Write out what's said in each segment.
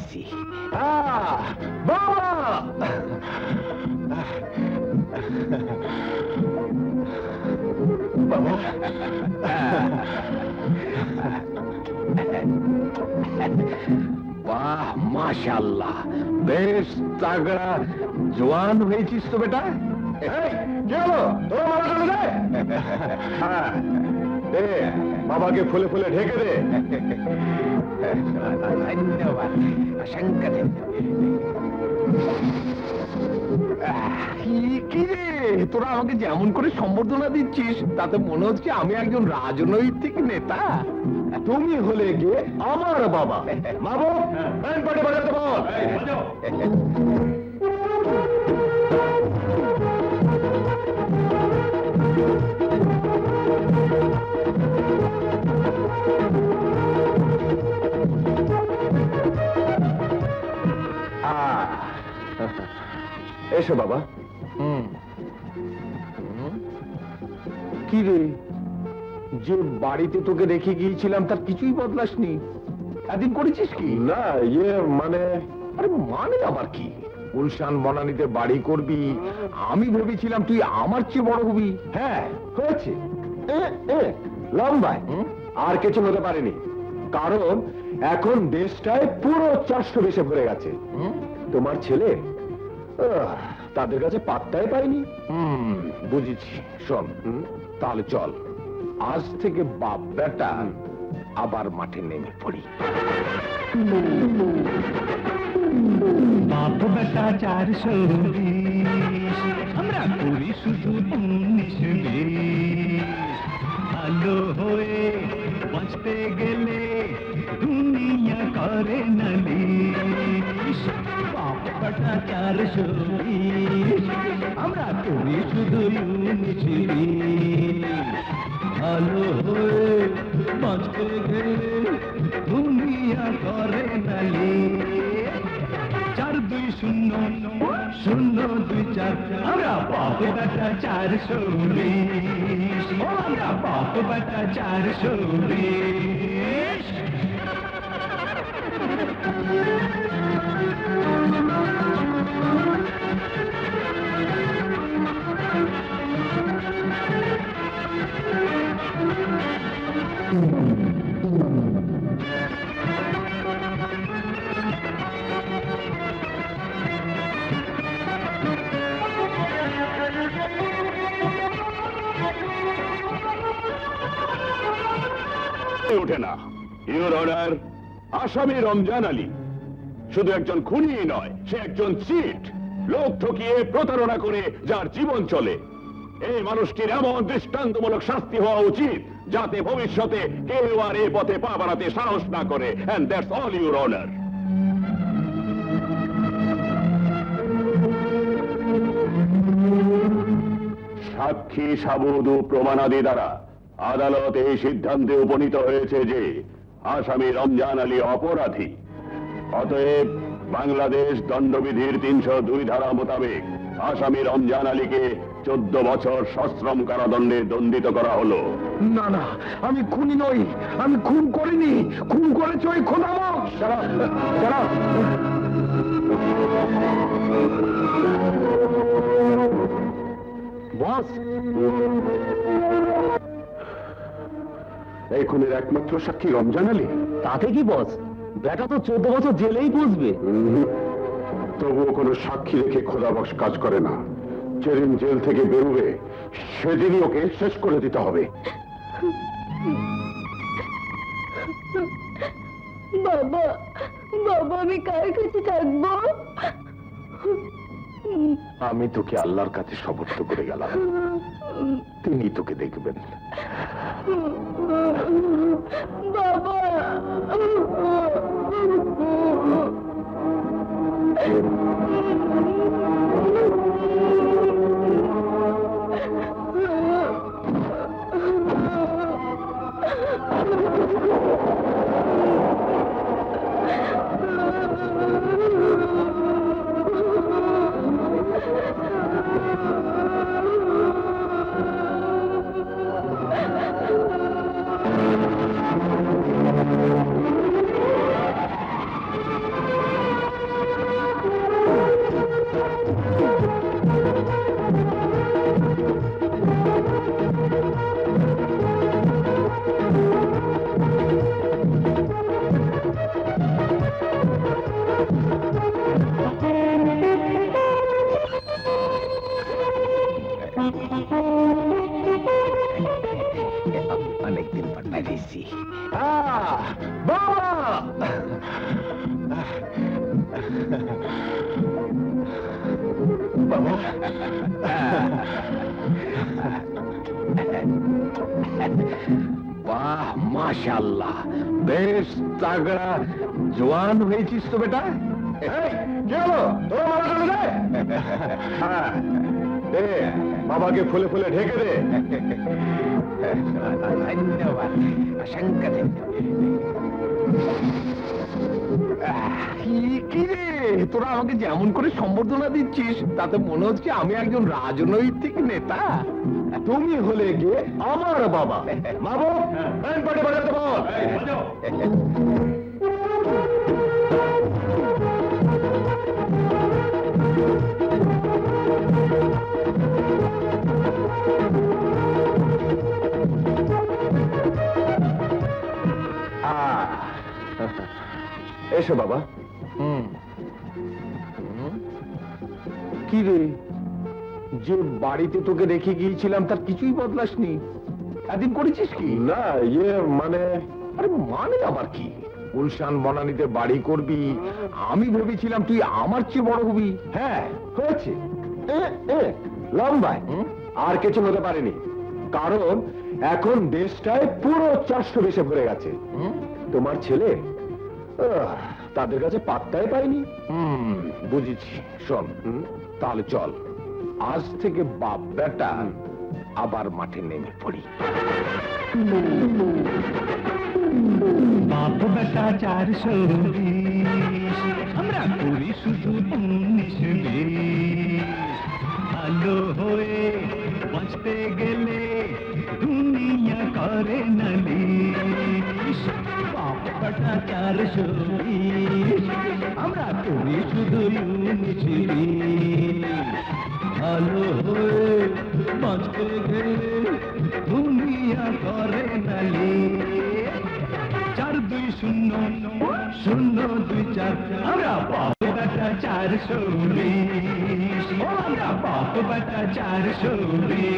পাইছি। বাবা বাবা বাহ, মাশাআল্লাহ, বেশ তাগড়া জওয়ান হয়েছিস তো বেটা। কি হলো, তোরা মারা চলে যায়? দে, বাবাকে ফুলে ফুলে ঢেকে দে। ধন্যবাদ, অসংখ্য কি রে, তোরা আমাকে যেমন করে সম্বর্ধনা দিচ্ছিস তাতে মনে হচ্ছে আমি একজন রাজনৈতিক নেতা। তুমি হলে গিয়ে আমার বাবা। মাহবুব, ব্যান্ড পার্টি বাজাতে বল। এসো বাবা। কি রে, যে বাড়িতে তোকে রেখে গিয়েছিলাম তার কিছুই বদলাসনি? এদিন করেছিস কি? না, মানে আরে মানে আবার কি? গুলশান বনানীতে বাড়ি করবি, আমি ভেবেছিলাম তুই আমার চেয়ে বড় হবি। হ্যাঁ হয়েছে, লম্বায় আর কিছু হতে পারেনি, কারণ এখন দেশটায় পুরো 400 বেশে ভরে গেছে। তোমার ছেলে তাদের কাছে পাত্তাই পাইনি। বুঝেছি, শোন তাহলে চল, আজ থেকে বাপ বেটা আবার মাঠে নেমে পড়ি। বাপ বেটা 420, আমরা করি শুধু 19-20। ভালো হয়ে বাঁচতে গেলে দুনিয়া করে নালিশ। বাপ বেটা 420, আমরা করি শুধু 19-20। ভালো হয়ে বাঁচতে গেলে দুনিয়া করে নালিশ। 4-2-0-0-2-4, আমরা বাপ বেটা 420, আমরা বাপ বেটা 420। ওঠে না। ইউর অনার, আসামি রমজান আলী শুধু একজন খুনি নয়, সে একজন চিট, লোক ঠকিয়ে প্রতারণা করে যার জীবন চলে। এই মানুষটির এমন দৃষ্টান্তমূলক শাস্তি হওয়া উচিত যাতে ভবিষ্যতে কেউ আর এ পথে পা বাড়াতে সাহস না করে। And that's all, your honour. সাক্ষী সাবুদ ও প্রমাণাদি দ্বারা আদালত এই সিদ্ধান্তে উপনীত হয়েছে যে আসামি রমজান আলী অপরাধী। অতএব বাংলাদেশ দণ্ডবিধির 302 ধারা মোতাবেক আসামি রমজান আলীকে 14 বছর সশ্রম কারাদণ্ডে দণ্ডিত করা হলো। না না, আমি খুনি নই, আমি খুন করিনি। খুন করেছে ওই খোদামক। বস, এই খুনের একমাত্র সাক্ষী রমজান আলী। তাতে কি বস, বেটা তো 14 বছর জেলেই বসবে। তবুও কোনো সাক্ষী রেখে খোদাবক্স কাজ করে না। যেদিন জেল থেকে বেরোবে সেদিনই ওকে শেষ করে দিতে হবে। বাবা, বাবা, আমি কার কাছে থাকবো? আমি তোকে আল্লাহর কাছে সমর্থ করে গেলাম, তিনি তোকে দেখবেন। বাবা, অনেকদিন পর পাঠিয়েছি। বাবা বাবা বাহ, মাশাআল্লাহ, বেশ তাগড়া জওয়ান হয়েছিস তো বেটা। এই, কি হলো? তোরা মারা চলে যায়? হ্যাঁ, দে, বাবাকে ফুলে ফুলে ঢেকে দে। ধন্যবাদ, অসংখ্য ধন্যবাদ। কি রে, তোরা আমাকে যেমন করে সম্বর্ধনা দিচ্ছিস তাতে মনে হচ্ছে আমি একজন রাজনৈতিক নেতা। তুমি হলে গিয়ে আমার বাবা। মাহবুব, ব্যান্ড পার্টি বাজাতে বল। এসো বাবা। কি রে, যে বাড়িতে তোকে রেখে গিয়েছিলাম তার কিছুই বদলাসনি? এদিন করেছিস কি? না, মানে আরে মানে আবার কি? গুলশান বনানীতে বাড়ি করবি, আমি ভেবেছিলাম তুই আমার চেয়ে বড় হবি। হ্যাঁ, হয়েছে। লম্বায় আর কিছু হতে পারেনি, কারণ এখন দেশটায় পুরো 400 বেশে ভরে গেছে। তোমার ছেলে তাদের কাছে পাত্তাই পায়নি। বুঝেছি। শোন, তাহলে চল, আজ থেকে বাপ বেটা আবার মাঠে নেমে পড়ি। বাপ বেটা 420, আমরা করি শুধু 19-20। ভালো হয়ে বাঁচতে গেলে দুনিয়া করে নালিশ। বাপ বেটা 420, আমরা করি শুধু 19-20। ভালো হয়ে বাঁচতে গেলে দুনিয়া করে নালিশ। 4-2-0-0-2-4, আমরা বাপ বেটা 420। আমরা বাপ বেটা 420।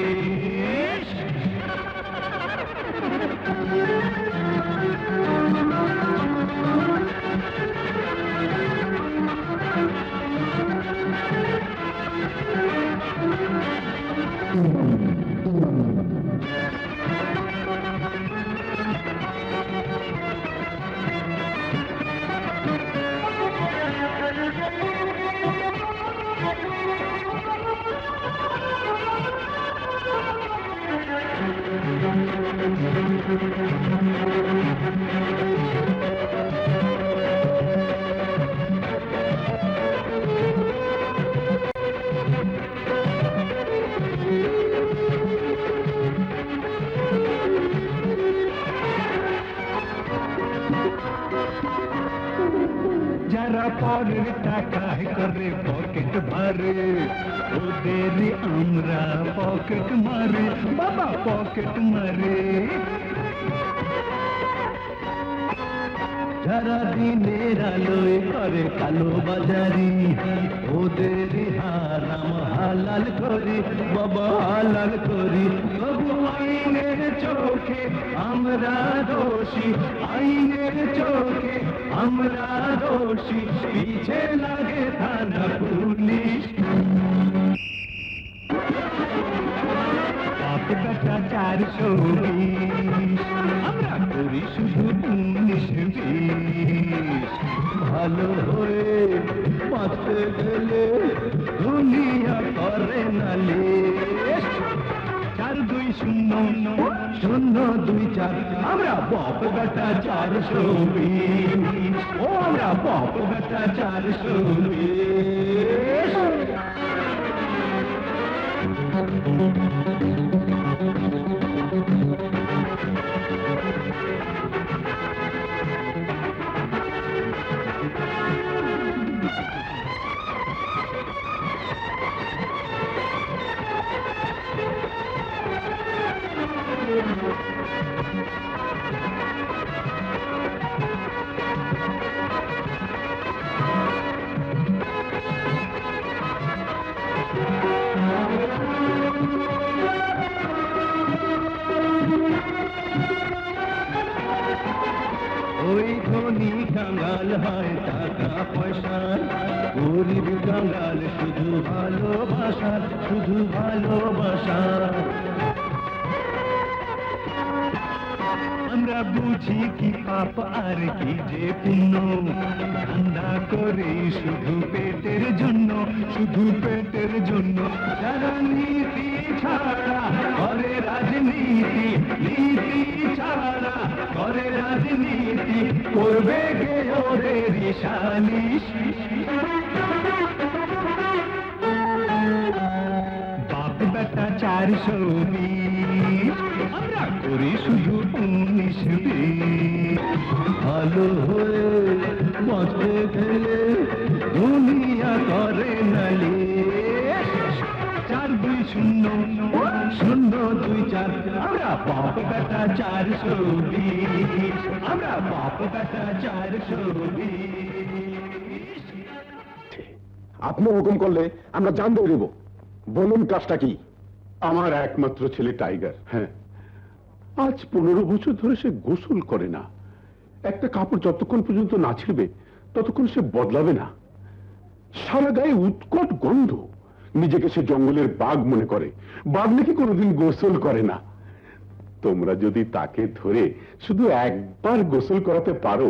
যারা পরের টাকায় করে পকেট ভরে, ওদের আমরা পকেট মারে, বাবা পকেট মারে। যারা দিনের আলোয় করে কালো বাজারি, ওদের হারাম হালাল করি, বাবা হালাল করি। তবু আইনের চোখে আমরা দোষী, আইনের চোখে আমরা দোষী, পিছে লাগে থানা পুলিশ। বাপ বেটা 420, আমরা করি শুধু 19-20। ভালো হয়ে বাঁচতে গেলে দুনিয়া করে নালিশ। 4-2-0-0-2-4, আমরা বাপ বেটা 420। ও আমরা বাপ বেটা 420। হয় টাকা পয়সার, গরিব কাঙ্গাল শুধু ভালোবাসার, শুধু ভালোবাসার। আমরা বুঝি কি পাপ আর কি যে পুণ্য, ধান্দা করে শুধু পেটের জন্য, শুধু পেটের জন্য। যারা নীতি ছাড়া করে রাজনীতি, নীতি ছাড়া করে রাজনীতি, করবে কে ওদের সালিশ। বাপ বেটা 420, আমরা করি শুধু 19-20। ভালো হয়ে বাঁচতে গেলে দুনিয়া করে নালিশ। 4-2-0-0-2-4, আমরা বাপ বেটা 420, আমরা বাপ বেটা 420। আপনি হুকুম করলে আমরা জান দিয়ে দেব। বলুন কাজটা কি? আমার একমাত্র ছেলে টাইগার, হ্যাঁ, আজ 15 বছর ধরে সে গোসল করে না। একটা কাপড় যতক্ষণ পর্যন্ত না ছিড়বে ততক্ষণ সে বদলাবে না। সারা গায়ে উৎকট গন্ধ। নিজেকে সে জঙ্গলের বাঘ মনে করে। বাঘ নাকি কোনোদিন গোসল করে না। তোমরা যদি তাকে ধরে শুধু একবার গোসল করাতে পারো,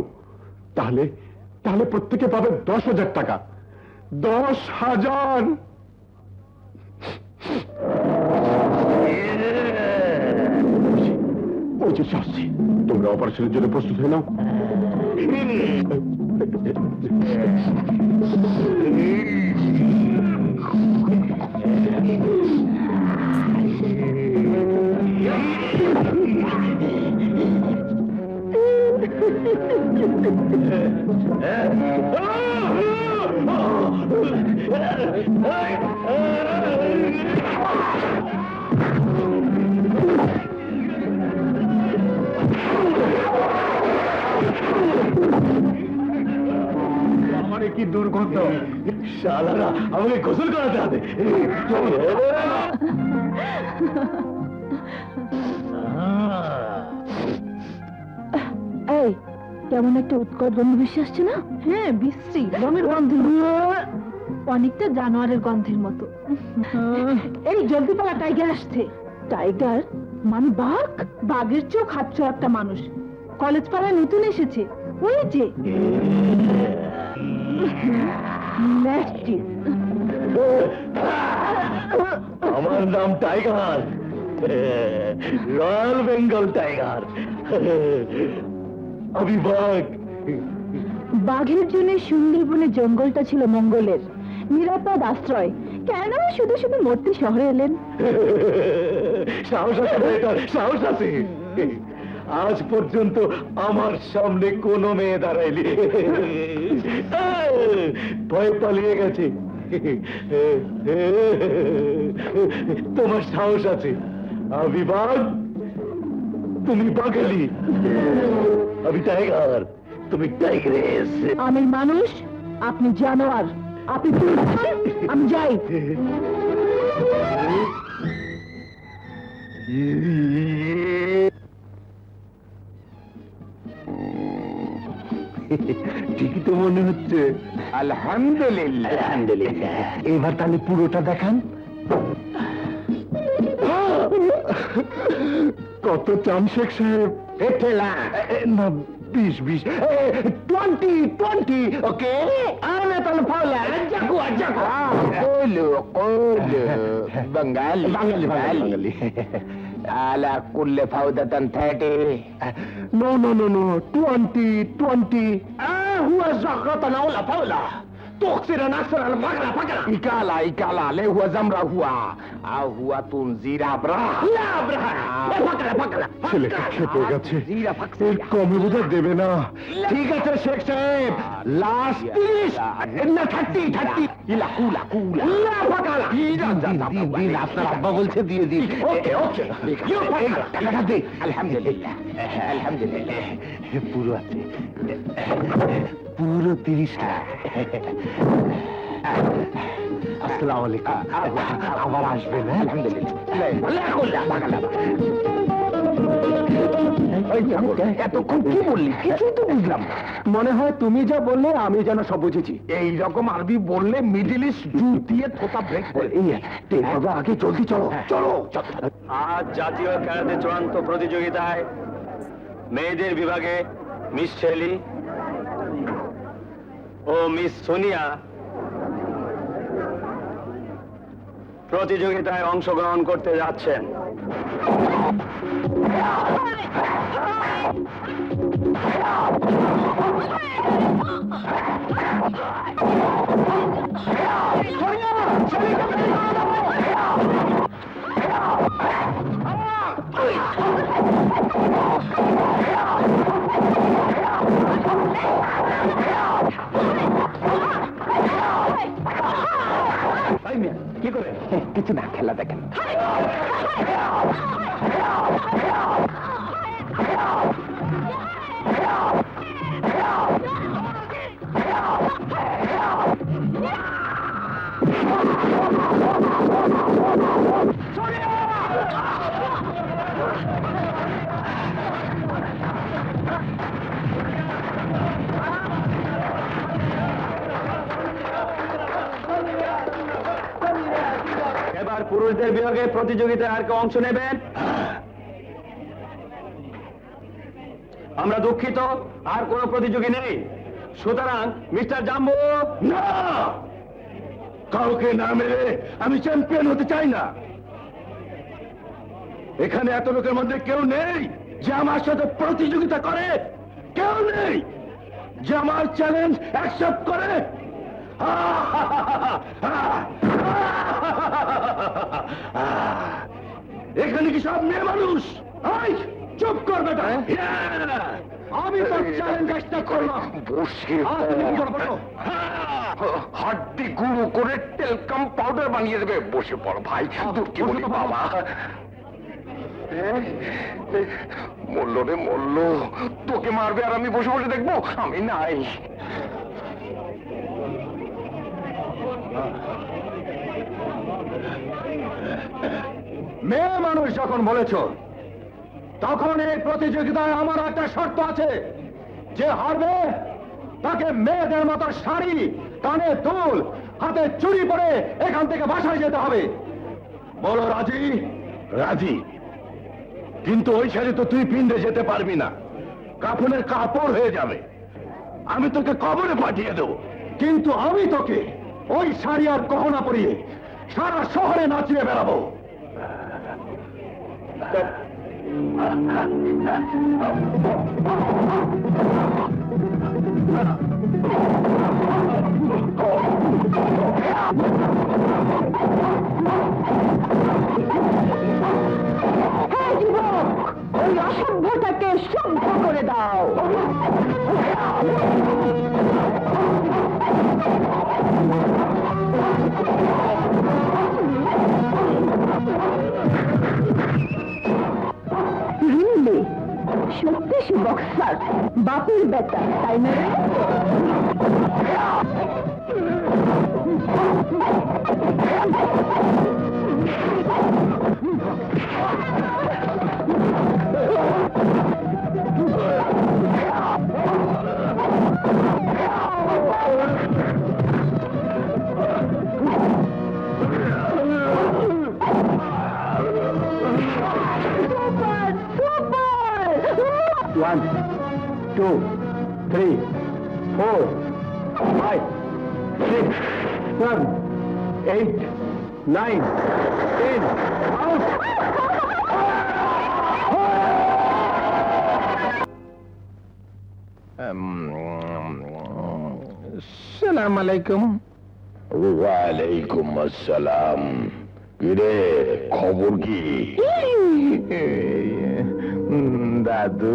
তাহলে তাহলে প্রত্যেকে পাবে 10,000 টাকা। 10,000। ওই যে শাস্তি, তোমরা অপারেশনের জন্য প্রস্তুত হয়ে নাও। আমারে কি দুর্গন্ধ! শালারা আমাকে গোসল করাতে হবে। এই কেমন একটা উৎকট গন্ধ ভেসে আসছে না? হ্যাঁ, বিশ্রী রঙের গন্ধ, অনেকটা জানোয়ারের গন্ধের মতো। এই জলদি পালা, টাইগার আসছে। টাইগার মানে বাঘ? বাঘের চোখ খাচ্ছ একটা মানুষ। কলেজ পাড়ায় নতুন এসেছে, ওই যে nasty। আমার নাম টাইগার, রয়্যাল বেঙ্গল টাইগার। আমি বাঘ। বাঘের জন্য সুন্দরবনের জঙ্গলটা ছিল মঙ্গলের নিরাপদ আশ্রয়। কেন শুধু শুধু মূর্তি শহরে এলেন? সাহস আছে বেটার, সাহস আছে। আজ পর্যন্ত আমার সামনে কোনো মেয়ে দাঁড়ায়নি, ভয় পালিয়ে গেছে। তোমার সাহস আছে। আমি বাঘ, তুমি বাঘালি। আমি টাইগার, তুমি টাইগ্রেস। আমি মানুষ, আপনি জানোয়ার। আপনি আমি যাই। ঠিকই তো মনে হচ্ছে। আলহামদুলিল্লাহ, আলহামদুলিল্লাহ। এবার তাহলে পুরোটা দেখান। কত চান শেখ সাহেব? না, 20 20 ওকে। তাহলে ফাউলা বাঙালি বাঙালি বাঙালি আলা কুল্লে ফাউদাতান 30। নো নো নো নো 20 هو زغطنا ولا فولا تقصر نصر الفقرة فقرة إكالا إكالا ليه هو زمرة هو هو تنزير أبرا لا أبرا فقرة فقرة ছেলেকে খেপে গেছে, زيرة এর فقرة কমে বোধহয় দেবে না। ঠিক আছে শেখ সাহেব, লাস্ট 30 না 30 ইলা কুলা কুলা লা ফাকালা দিন আপনার আব্বা বলছে দিয়ে দিন। ওকে ওকে টাকাটা দে। আলহামদুলিল্লাহ আলহামদুলিল্লাহ, পুরো আছে, পুরো 30 লাখ। আসসালামু আলাইকুম। আবার আসবেন। আলহামদুলিল্লাহ লা কুলা ফাকালা এতক্ষণ কি বললি? কিছুই তো বুঝলাম না। মনে হয় তুমি যা বললে আমি যেন সব বুঝেছি। এই রকম আরবি বললে মিডল ইস্ট জু দিয়ে থোতা ব্রেক করে। আগে জলদি চলো চলো। আজ জাতীয় ক্যারাতে চূড়ান্ত প্রতিযোগিতায় মেয়েদের বিভাগে মিস শেলি ও মিস সোনিয়া প্রতিযোগিতায় অংশগ্রহণ করতে যাচ্ছেন। কি করে? কিছু না, খেলা দেখেন। এবার পুরুষদের বিভাগে প্রতিযোগিতায় আর কেউ অংশ নেবেন? আমরা দুঃখিত, আর কোনো প্রতিযোগী নেই। সুতরাং মিস্টার জাম্বো, না, কাউকে না মেরে আমি চ্যাম্পিয়ন হতে চাই না। এখানে এত লোকের মধ্যে কেউ নেই যে আমার সাথে প্রতিযোগিতা করে, কেউ নেই যে আমার চ্যালেঞ্জ অ্যাকসেপ্ট করে। এখানে কি সব মেয়ে মানুষ? এই, চুপ কর বেটা। আমি তো চ্যালেঞ্জ অ্যাকসেপ্ট করলাম। হাড্ডি গুঁড়ো করে টেলকাম পাউডার বানিয়ে দেবে। বসে পড় ভাই। কি বলি বাবা? মরল রে মরল। তোকে মারবে আর আমি বসে বসে দেখবো? আমি নাই। মেয়ে মানুষ যখন বলেছ, তখন এই প্রতিযোগিতায় আমার একটা শর্ত আছে। যে হারবে তাকে মেয়েদের মতো শাড়ি, কানে দুল, হাতে চুড়ি পরে এখান থেকে বাসায় যেতে হবে। বলো রাজি? রাজি, কিন্তু ওই শাড়ি তো তুই পিন্দে যেতে পারবি না, কাফনের কাপড় হয়ে যাবে। আমি তোকে কবরে পাঠিয়ে দেবো। কিন্তু আমি তোকে ওই শাড়ি আর গহনা পরিয়ে সারা শহরে নাচিয়ে বেড়াবো। ওই অসভ্যটাকে সভ্য করে দাও। রিয়েলি? সত্যি সে বক্সার? বাপের বেটা, তাই না রে? One, two, three, four, five, six, 7, 8, 9, 10, out! সালাম আলাইকুম। ওয়ালাইকুম আসসালাম। কিরে, খবর কি? দাদু,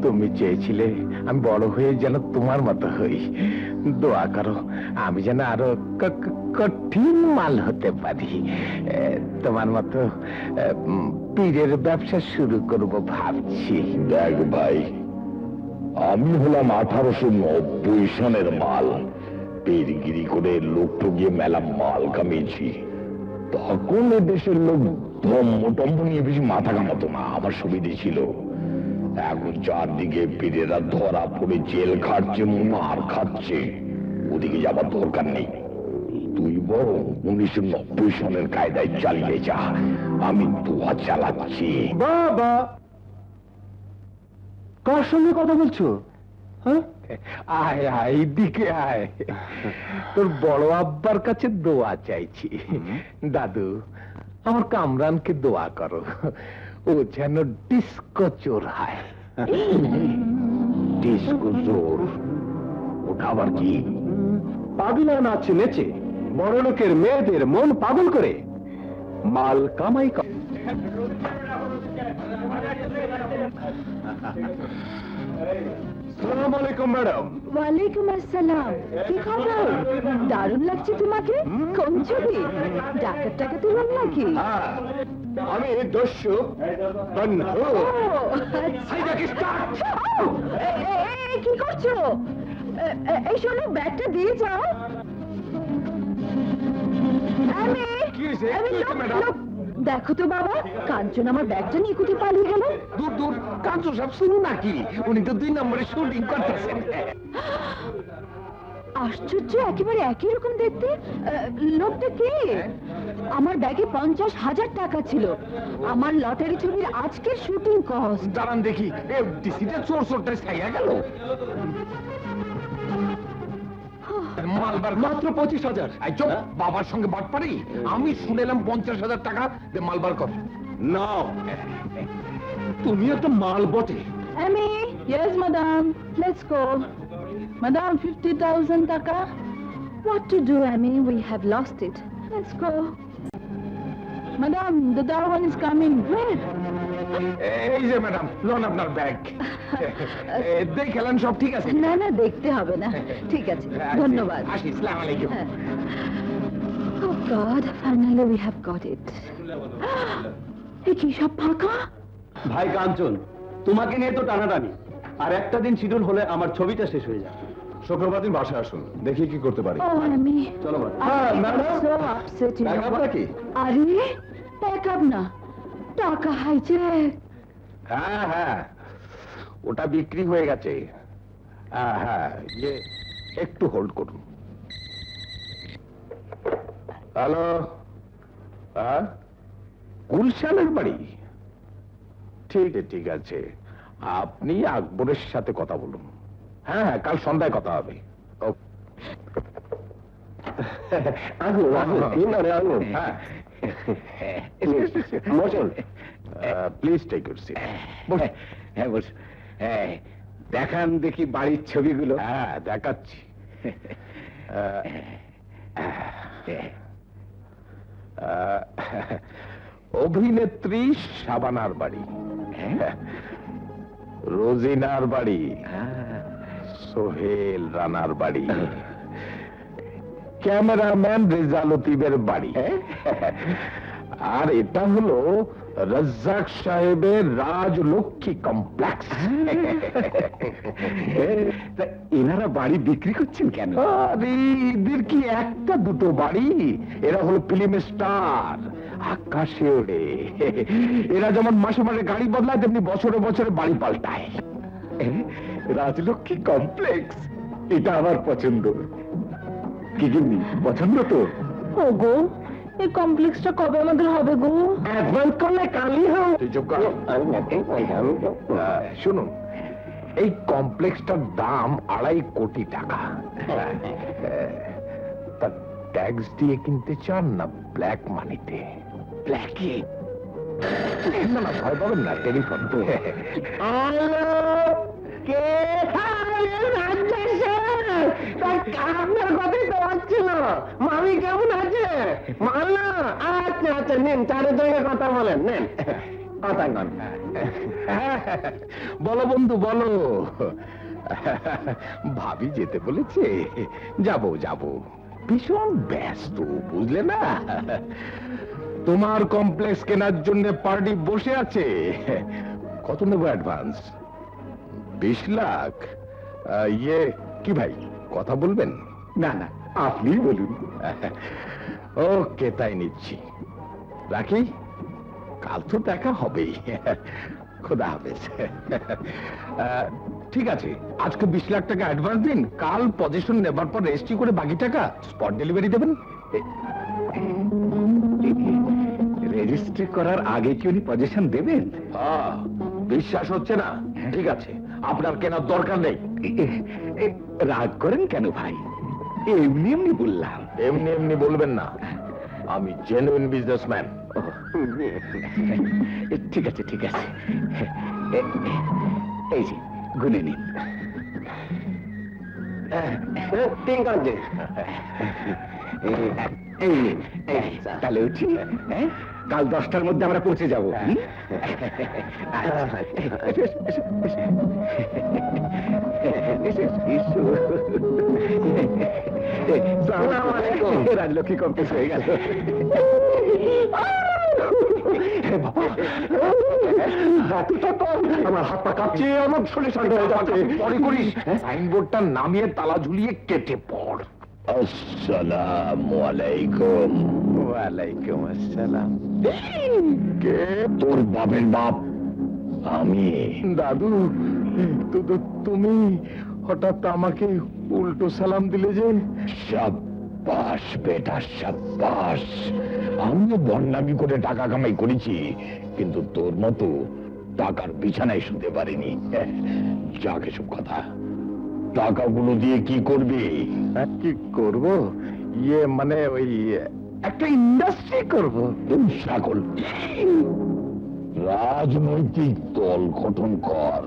তুমি চেয়েছিলে আমি বড় হয়ে যেন তোমার মতো হই। দোয়া করো আমি যেন আরো কঠিন মাল হতে পারি। তোমার মতো পীরের ব্যবসা শুরু করব ভাবছি। দেখ ভাই, আমি হলাম 1890 সনের মাল। পীরগিরি করে লোক ঠকিয়ে মেলা মাল কামিয়েছি। তখন দেশের লোক ধম্ম নিয়ে বেশি মাথা কামাতো না, আমার সুবিধে ছিল। এখন চারদিকে পীরেরা ধরা পড়ে জেল খাটছে, মার খাচ্ছে, ওদিকে যাবার দরকার নেই। তুই বরং 1990 সনের কায়দায় চালিয়ে যা, আমি দোয়া চালাচ্ছি। বাবা, কার সঙ্গে কথা বলছো? হ্যাঁ, আয় আয়, এদিকে আয়, তোর বড় আব্বার কাছে দোয়া চাইছি। দাদু, আমার কামরানকে দোয়া করো, ও যেন ডিস্কো চোর হয়। ডিস্কো চোর? ওটা আবার কি? পাগলা নাচে নেচে বড় লোকের মেয়েদের মন পাগল করে মাল কামাই করে। সালাম আলাইকুম ম্যাডাম। ওয়ালাইকুম আসসালাম। কি খবর? দারুণ লাগছে তোমাকে। কোন ছবি? ডাকাত টাকা তুলন নাকি? হ্যাঁ, আমি দস্যু বন্ধু। ও, আচ্ছা। কি করছো? এই শোনো, ব্যাগটা দিয়ে যাও। কি হয়েছে? আমি কি হয়েছে, ম্যাডাম? দেখো তো বাবা, কাঞ্চন আমার ব্যাগটা নিয়ে কোথায় পালিয়ে গেল। দূর দূর, কাঞ্চু সব শুরু নাকি? উনি তো 2 নম্বরে শুটিং করতেছেন। আশ্চর্য, একেবারে একই রকম দেখতে। লোকটা কে? আমার ব্যাগে 50,000 টাকা ছিল। আমার লটারি ছবির আজকের শুটিং কস্ট। দাঁড়ান দেখি, ডিসিটা চোর চোরটা ছাইয়া গেল। মালবার মাত্র 25,000। এই চুপ, বাবার সঙ্গে বাট পারি? আমি শুনেলাম 50,000 টাকা দে, মালবার কর। না, তুমি একটা মাল বটে। Amy, yes madam, let's go. Madam, 50,000 taka. What to do, Amy? We have lost it. Let's go. Madam, the Darwan is coming. Where? এই যে ম্যাডাম, লোন আপনার ব্যাগ। দেখলেন সব ঠিক আছে? না না, দেখতে হবে না। ঠিক আছে, ধন্যবাদ। আসি, আসসালামু আলাইকুম। হ্যাঁ। Oh God, finally we have got it. এ কি সব ফাঁকা? ভাই কাঞ্চন, তোমাকে নিয়ে তো টানাটানি, আর একটা দিন শিডিউল হলে আমার ছবিটা শেষ হয়ে যায়। শুক্রবার দিন বাসায় আসুন, দেখি কি করতে পারি। Oh, Amy. চলো ভাই। হ্যাঁ, I'm madam. so upset. you know Backup what? নাকি? আরে, backup না, টাকা হাইজ্যাক। হ্যাঁ হ্যাঁ, ওটা বিক্রি হয়ে গেছে। হ্যাঁ হ্যাঁ, ইয়ে একটু হোল্ড করুন। হ্যালো, হ্যাঁ, গুলশানের বাড়ি? ঠিক আছে, আপনি আকবরের সাথে কথা বলুন। হ্যাঁ হ্যাঁ, কাল সন্ধ্যায় কথা হবে। আসুন, আসুন। হ্যাঁ, বসুন, প্লিজ টেক ইউর সিট। হ্যাঁ বস, দেখান দেখি বাড়ির ছবিগুলো। হ্যাঁ, দেখাচ্ছি। অভিনেত্রী শাবানার বাড়ি, রোজিনার বাড়ি, সোহেল রানার বাড়ি, ক্যামেরাম্যান রেজা লতিফের বাড়ি, আর এটা হলো রাজ্জাক সাহেবের রাজলক্ষ্মী কমপ্লেক্স। এনারা বাড়ি বিক্রি করছেন কেন? আরে এদের কি একটা দুটো বাড়ি? এরা হলো ফিল্ম স্টার, আকাশে ওড়ে। এরা যেমন মাসে মাসে গাড়ি বদলায়, তেমনি বছরে বছরে বাড়ি পাল্টায়। রাজলক্ষ্মী কমপ্লেক্স, এটা আমার পছন্দ। কি কিনি পছন্দ তো? ও গো, এই কমপ্লেক্সটা কবে আমাদের হবে গো? অ্যাডভান্স করলে কালই হবে। শুনুন, এই কমপ্লেক্সটার দাম 2.5 কোটি টাকা। তা ট্যাক্স দিয়ে কিনতে চান না ব্ল্যাক মানিতে? ব্ল্যাকে? না না, ভয় পাবেন না, টেলিফোন। কে? আপনার কথাই তো হচ্ছিল। মামি কেমন আছে? মাল না? আচ্ছা আচ্ছা, নেন, চারিদিকে কথা বলেন, নেন কথা কন। বলো বন্ধু, বলো। ভাবি যেতে বলেছে? যাব, ভীষণ ব্যস্ত, বুঝলে না? তোমার কমপ্লেক্স কেনার জন্য পার্টি বসে আছে। কত নেব অ্যাডভান্স? 20 লাখ? ইয়ে কি ভাই, কথা বলবেন? না না, আপনি বলুন। ওকে, তাই নিচ্ছি। রাখি? কাল তো দেখা হবেই। খোদা হাফেজ। ঠিক আছে, আজকে 20 লাখ টাকা অ্যাডভান্স দিন, কাল পজিশন নেবার পর রেজিস্ট্রি করে বাকি টাকা স্পট ডেলিভারি দেবেন। রেজিস্ট্রি করার আগে কি উনি পজিশন দেবেন? বিশ্বাস হচ্ছে না? ঠিক আছে, আপনার কেনার দরকার নেই। রাগ করেন কেন ভাই? এমনি এমনি বললাম। এমনি এমনি বলবেন না, আমি জেনুইন বিজনেসম্যান। ঠিক আছে ঠিক আছে, এই যে গুনে নিন। এই নিন, তাহলে উঠি। কাল 10টার মধ্যে আমরা পৌঁছে যাবো। রাজলক্ষ্মী কমপ্লেক্স হয়ে গেল। আমার হাত পা কাঁপছে, আমার শরীর ঠান্ডা হয়ে যাচ্ছে। পরে করিস, সাইনবোর্ডটা নামিয়ে তালা ঝুলিয়ে কেটে পড়। আসসালামু আলাইকুম। ওয়ালাইকুম আসসালাম। কে তোর বাপের বাপ? আমি। দাদু, তুমি হঠাৎ আমাকে উল্টো সালাম দিলে যে? সাব্বাস বেটা সাব্বাস। আমিও বন্যামি করে টাকা কামাই করেছি, কিন্তু তোর মতো টাকার বিছানায় শুতে পারিনি। যাক এসব কথা, টাকাগুলো দিয়ে কি করবি? কি করব? মানে ওই একটা ইন্ডাস্ট্রি করব। সকল রাজনৈতিক দল গঠন কর।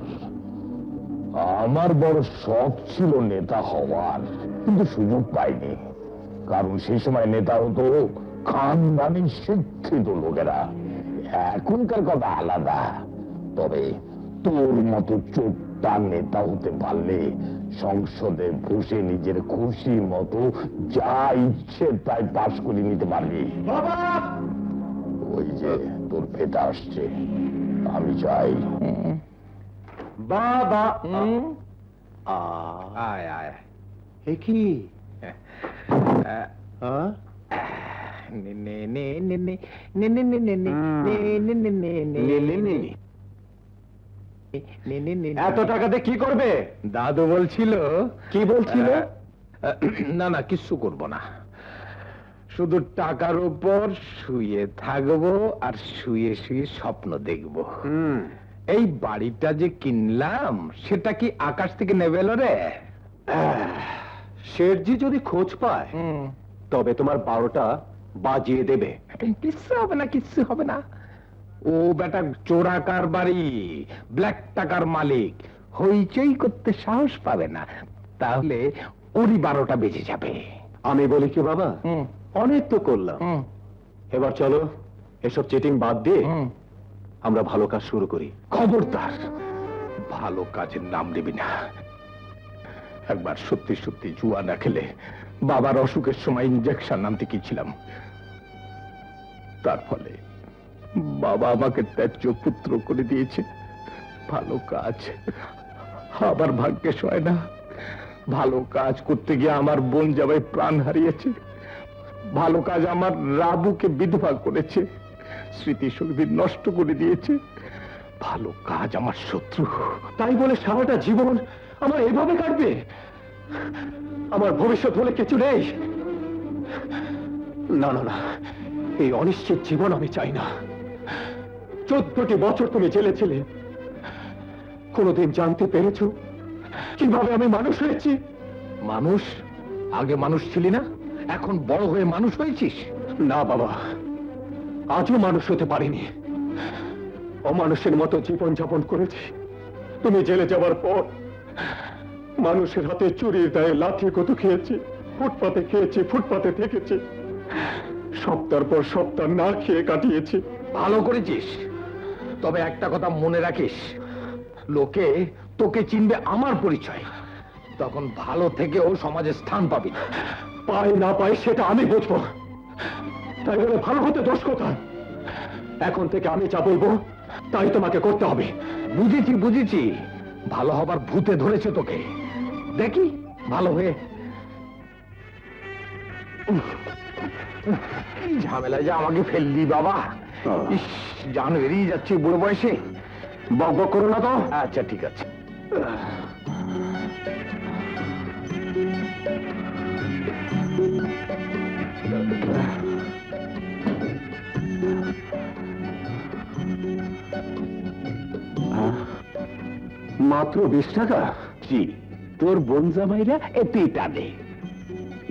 আমার বড় শখ ছিল নেতা হওয়ার, কিন্তু সুযোগ পাইনি, কারণ সেই সময় নেতা হতো খানদানি শিক্ষিত লোকেরা। এখনকার কথা আলাদা। তবে তোর মতো চোট্টা নেতা হতে পারলে সংসদে বসে নিজের খুশি মতো যা ইচ্ছে তাই পাশ করে নিতে পারবি। ওই যে তোর পেটা আসছে, আমি চাই। বাবা, আয় আয়। এ কি? এত টাকাতে কি করবে? দাদু বলছিল। কি বলছিল? না না, কিচ্ছু করব না, শুধু টাকার উপর শুয়ে থাকবো আর শুয়ে শুয়ে স্বপ্ন দেখবো। এই বাড়িটা যে কিনলাম সেটা কি আকাশ থেকে নেবে এলো রে? শেঠজি যদি খোঁজ পায় তবে তোমার 12টা বাজিয়ে দেবে। কিচ্ছু হবে না, কিচ্ছু হবে না। ও বেটা চোরাকার বাড়ি, ব্ল্যাক টাকার মালিক, হইচই করতে সাহস পাবে না, তাহলে ওরই 12টা বেজে যাবে। আমি বলি কি বাবা, অনেক তো করলাম, এবার চলো এসব চিটিং বাদ দিয়ে আমরা ভালো কাজ শুরু করি। খবরদার ভালো কাজের নাম নিবি না। একবার সত্যি সত্যি জুয়া না খেলে বাবার অসুখের সময় ইঞ্জেকশন আনতে গিয়েছিলাম, তার ফলে বাবা আমাকে ত্যায্য পুত্র করে দিয়েছে। ভালো কাজ আবার ভাগ্যে সয় না। ভালো কাজ করতে গিয়ে আমার বোন জামাই প্রাণ হারিয়েছে। ভালো কাজ আমার রাবুকে বিধবা করেছে, স্মৃতিশক্তি নষ্ট করে দিয়েছে। ভালো কাজ আমার শত্রু। তাই বলে সারাটা জীবন আমার এভাবে কাটবে? আমার ভবিষ্যৎ বলে কিছু নেই। না না না, এই অনিশ্চিত জীবন আমি চাই না। 14টি বছর তুমি জেলে ছিলে, কোনোদিন জানতে পেরেছো কিভাবে আমি মানুষ হয়েছি? মানুষ? আগে মানুষ ছিলি না, এখন বড় হয়ে মানুষ হয়েছিস? না বাবা, আজও মানুষ হতে পারিনি, অমানুষের মতো জীবন যাপন করেছি। তুমি জেলে যাওয়ার পর মানুষের হাতে চুরির দায়ে লাথি কত খেয়েছি, ফুটপাতে খেয়েছি, ফুটপাতে থেকেছি, সপ্তাহ পর সপ্তাহ না খেয়ে কাটিয়েছি। ভালো করেছিস, তবে একটা কথা মনে রাখিস, লোকে তোকে চিনবে আমার পরিচয়, তখন ভালো থেকেও সমাজে স্থান পাবি না। পাই না পাই সেটা আমি বুঝবো, তাই বলে ভালো হতে দোষ কোথায়? এখন থেকে আমি যা বলবো তাই তোমাকে করতে হবে। বুঝেছি বুঝেছি, ভালো হবার ভূতে ধরেছে তোকে, দেখি ভালো হয়ে। এই ঝামেলা যে আমাকে ফেললি বাবা, ইস, জান বেরিয়ে যাচ্ছে বুড়ো বয়সে। বক বক করো না তো। আচ্ছা ঠিক আছে। মাত্র 20 টাকা? জি, তোর বোন জামাইরা এতেই টানে।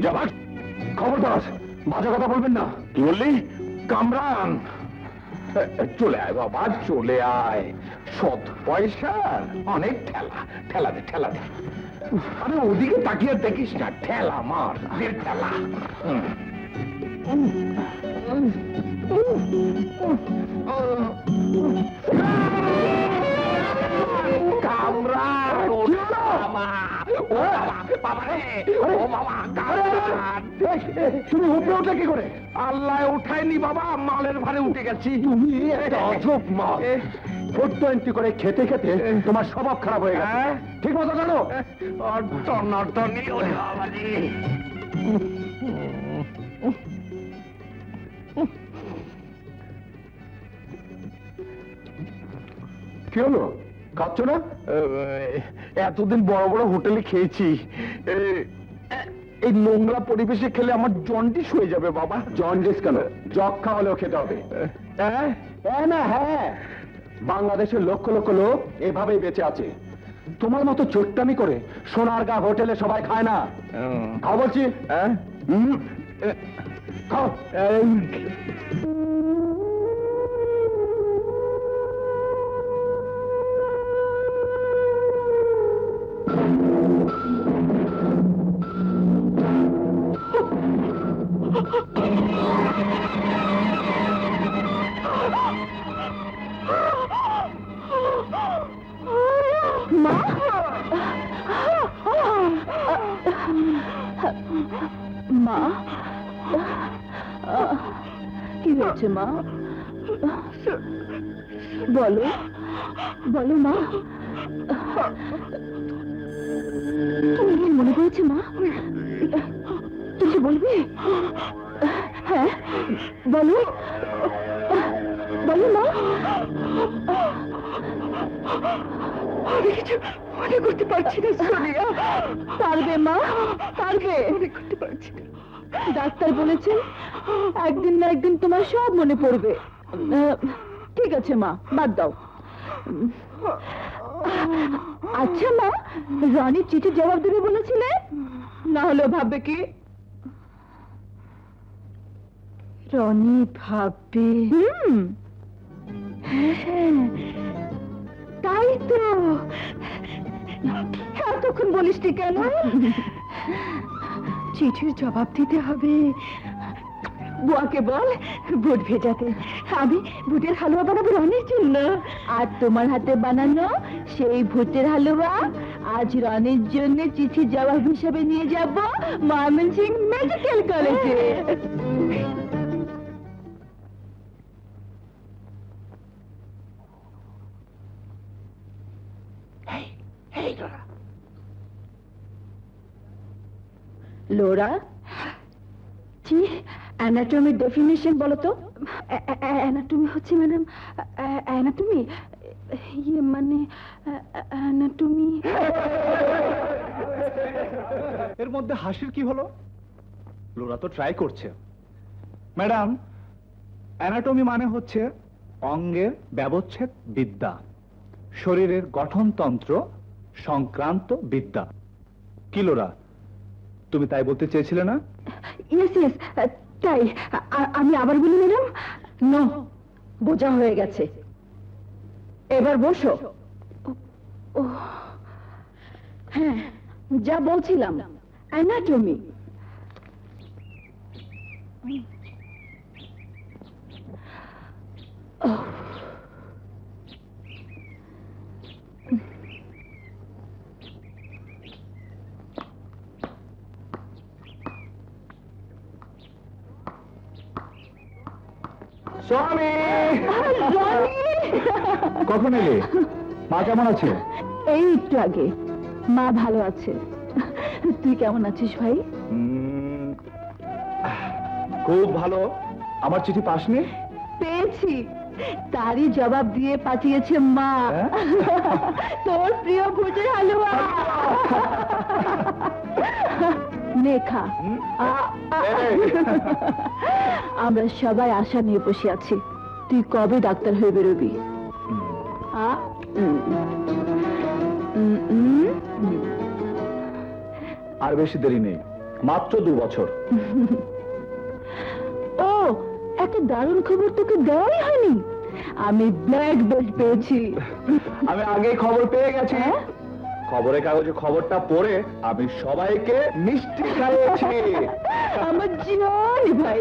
যাবার খবরদার, বাজে কথা বলবেন না। কি বললি? কামরান, চলে আয় বাবা, চলে আয়। 7 পয়সার অনেক ঠেলা। ঠেলা দে, ঠেলা দে। আরে ওদিকে তাকিয়ে দেখিস না, ঠেলা মার, দে ঠেলা। কামরান, ও বাবা, ও বাবা রে, ও বাবা, কামরান। তুমি উপরে উঠলে কি করে? আল্লাহ উঠায়নি বাবা, মালের ভারে উঠে গেছি। তুমি একটা অজব মাল। ছোট্ট এন্ট্রি করে খেতে খেতে তোমার স্বভাব খারাপ হয়ে গেছে। ঠিক মতো জানো? টর্নটনি, ওরে বাবা রে। কি হলো, খাচ্ছ না? এতদিন বড় বড় হোটেলে খেয়েছি, এই নোংরা পরিবেশে খেলে আমার জন্ডিস হয়ে যাবে বাবা। জন্ডিস কেন, যক্ষা হলেও খেতে হবে। হ্যাঁ না, হ্যাঁ, বাংলাদেশের লক্ষ লক্ষ লোক এভাবেই বেঁচে আছে। তোমার মতো চোট্টামি করে সোনারগা হোটেলে সবাই খায় না। খাও বলছি। খাও। মা, মা, কি হয়েছে মা? বলো, বলো মা। তুমি কি মনে করেছে মা? কিছু বলবে? হ্যাঁ, বলো, বলো মা। আমি কিছু মনে করতে পারছি না সোনিয়া। পারবে মা, পারবে। মনে করতে পারছি না। ডাক্তার বলেছেন একদিন না একদিন তোমার সব মনে পড়বে। ঠিক আছে মা, বাদ দাও। আচ্ছা মা, রনি চিঠির জবাব দেবে বলেছিলে, না হলেও ভাববে কি? রনি ভাববে। হ্যাঁ, তাই তো। এতক্ষণ বলিসনি কেন? চিঠির জবাব দিতে হবে। বুয়াকে বল বুট ভেজাতে। আমি বুটের হালুয়া বানাবো রনির জন্য। আর তোমার হাতে বানানো সেই ভুটের হালুয়া আজ রনির জন্য চিঠির জবাব হিসেবে নিয়ে যাব ময়মনসিংহ মেডিকেল কলেজে। লোরা, জি, অ্যানাটমির ডেফিনিশন বলো তো। অ্যানাটমি হচ্ছে ম্যাডাম, অ্যানাটমি ইয়ে মানে অ্যানাটমি। এর মধ্যে হাসির কি হলো? লোরা তো ট্রাই করছে। ম্যাডাম, অ্যানাটমি মানে হচ্ছে অঙ্গের ব্যবচ্ছেদ বিদ্যা, শরীরের গঠনতন্ত্র সংক্রান্ত বিদ্যা। কি লোরা, তুমি তাই বলতে চেয়েছিলে না? ইয়েস ইয়েস, তাই। আমি আবার বলি ম্যাডাম? নো, বোঝা হয়ে গেছে। এবার বসো। হ্যাঁ, যা বলছিলাম, অ্যানাটমি। স্বামী, কখন এলে? মা কেমন আছে? এই একটু আগে। মা ভালো আছে। তুই কেমন আছিস ভাই? খুব ভালো। আমার চিঠি পাসনি? পেয়েছি, তারই জবাব দিয়ে পাঠিয়েছে মা। তোর প্রিয় ভুটের হালুয়া। নেখা, আমরা সবাই আশা নিয়ে বসে আছি, তুই কবে ডাক্তার হয়ে বেরোবি? আর বেশি দেরি নেই, মাত্র 2 বছর। ও, একটা দারুণ খবর তোকে দেওয়াই হয়নি, আমি ব্ল্যাক বেল্ট পেয়েছি। আমি আগেই খবর পেয়ে গেছি। হ্যাঁ? খবরের কাগজে খবরটা পড়ে আমি সবাইকে মিষ্টি খাইয়েছি। আমার জীবনী ভাই।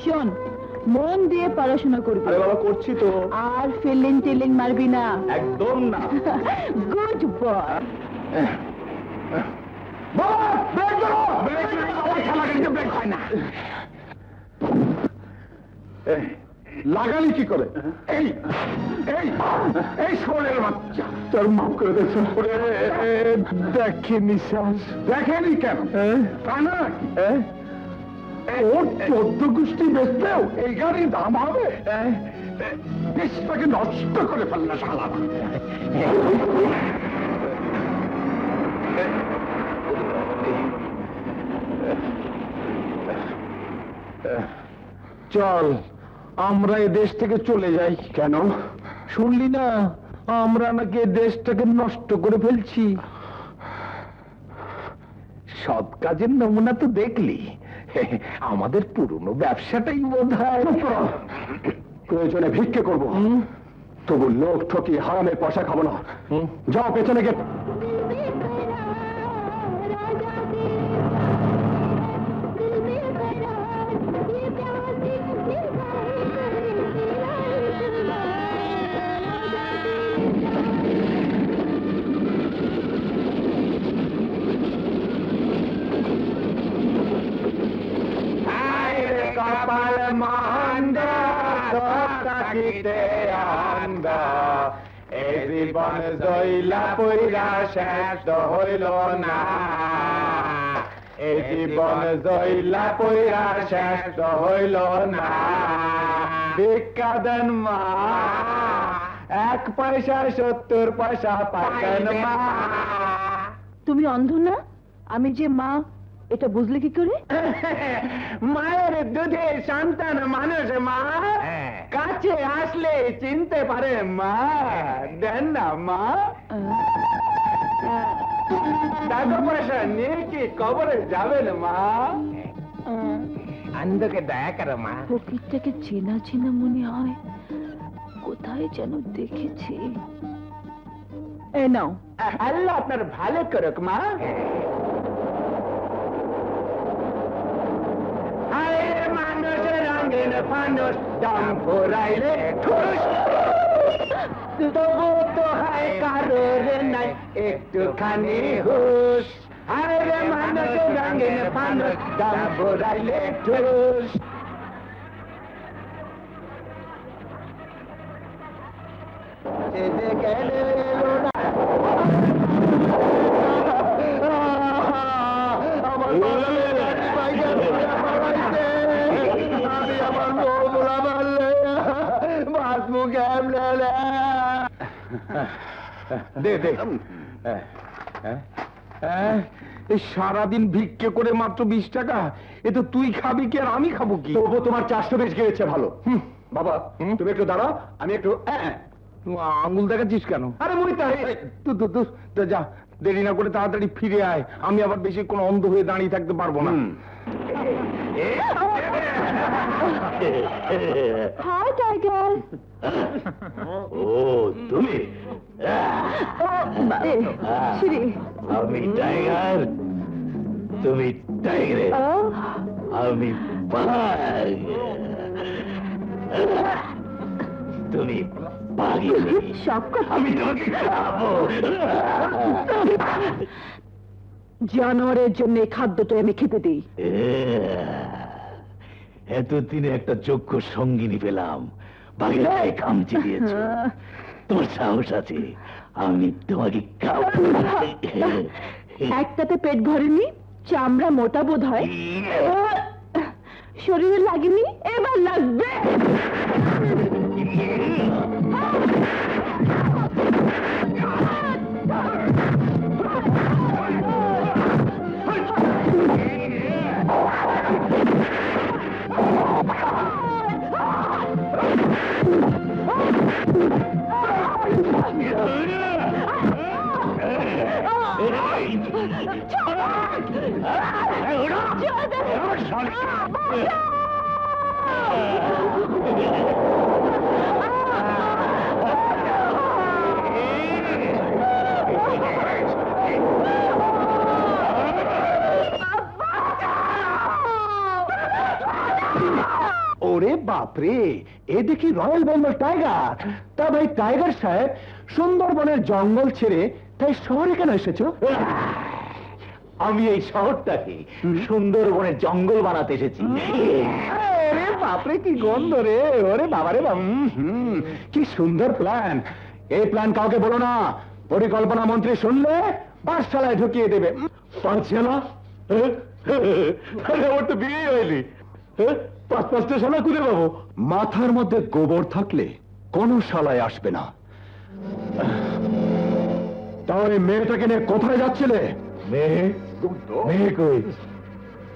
শোন, মন দিয়ে পড়াশোনা করবি, আরে বাবা, করছি তো। আর ফিলিং টিলিং মারবি না। একদম না। Good boy. বাবা, ব্রেক ধরো! ব্রেক ধরো! আমার খেলা গাড়িতে ব্রেক হয় না। লাগালি কি করে? এই এই এই শোনের বাচ্চা, তোর মাফ করে দে। দেখেনি শ্বাস, দেখেনি কেন? তা না কি ওর 14 গোষ্ঠী বেচতেও এই গাড়ির দাম হবে? দেশটাকে নষ্ট করে ফেললে শালা। চল আমরা এ দেশ থেকে চলে যাই। কেন? শুনলি না আমরা নাকি এ দেশটাকে নষ্ট করে ফেলছি? সৎ কাজের নমুনা তো দেখলি, আমাদের পুরনো ব্যবসাটাই বোধহয়। প্রয়োজনে ভিক্ষে করবো, তবু লোক ঠকি হারামের পয়সা খাবো না। যাও পেছনে গে। কপাল মন্দ থাকিতে আন্দ, এই জীবন জইলা পইরা শেষ হইল না। এই জীবন জইলা পইরা শেষ হইল না। ভিক্ষা দেন মা, 1 পয়সা 70 পয়সা পাইতেন মা। তুমি অন্ধ না? আমি যে মা এটা বুঝলে কি করে? মায়ের দুধে সন্তান মানুষ মা, কাছে আসলে চিনতে পারে মা। দেন না মা। টাকা পয়সা নিয়ে কি কবরে যাবেন মা? আন্দকে দয়া করো মা। ফকিরটাকে চেনা চেনা মনে হয়, কোথায় যেন দেখেছি। এ নাও। আল্লাহ আপনার ভালো করুক মা। মানুষের রঙিন ফানুষ দাম ফুরাইলে ঠুস, তবু তো হয় কারোর নাই একটুখানি হুশ। আরে মানুষের রঙিন ফানুষ দাম ফুরাইলে ঠুস। সারাদিন ভিক্ষে করে মাত্র 20 টাকা, এ তো তুই খাবি কি আর আমি খাবো কি? তবু তোমার 420 গিয়েছে ভালো। বাবা তুমি একটু দাঁড়াও, আমি একটু আঙুল দেখাচ্ছিস কেন? আরে মুই তাই তুই যা, দেরি না করে তাড়াতাড়ি ফিরে আয়। আমি আবার বেশি কোন অন্ধ হয়ে দাঁড়িয়ে থাকতে পারবো না। High tiger. ও তুমি? আমি টাইগার, তুমি টাইগার, আমি বাঘ। তুমি বাঘিনী, আমি তোমাকে খাবো। জানোয়ারের জন্য এই খাদ্যটা আমি খেতে দিই। এতদিনে একটা যোগ্য সঙ্গিনী পেলাম, বাঘেরাই খামচি দিয়েছ। তোমার সাহস আছে, আমি তোমাকে খাবো। একটাতে পেট ভরেনি, চামড়া মোটা বোধ হয়। শরীরে লাগেনি, এবার লাগবে। ওরে বাপরে, এ দেখি রয়্যাল বেঙ্গল টাইগার। তা ভাই টাইগার সাহেব, সুন্দরবনের জঙ্গল ছেড়ে তাই শহরে কেন এসেছো? আমি এই শহরটাকে সুন্দরবনের জঙ্গল বানাতে এসেছি। আরে বাপরে, কি গন্ধ রে! ওরে বাবারে বাবা, কি সুন্দর প্ল্যান! এই প্ল্যান কাউকে বলো না, পরিকল্পনা মন্ত্রী শুনলে পাঠশালায় ঢুকিয়ে দেবে। পাঁচশালা? আরে ওর তো বিয়ে হয়নি, পাঁচটা শালা খুঁজে পাবো? মাথার মধ্যে গোবর থাকলে কোনো শালায় আসবে না। তাহলে মেয়েটাকে নিয়ে কোথায় যাচ্ছিলে? মেয়ে? মেয়ে কই?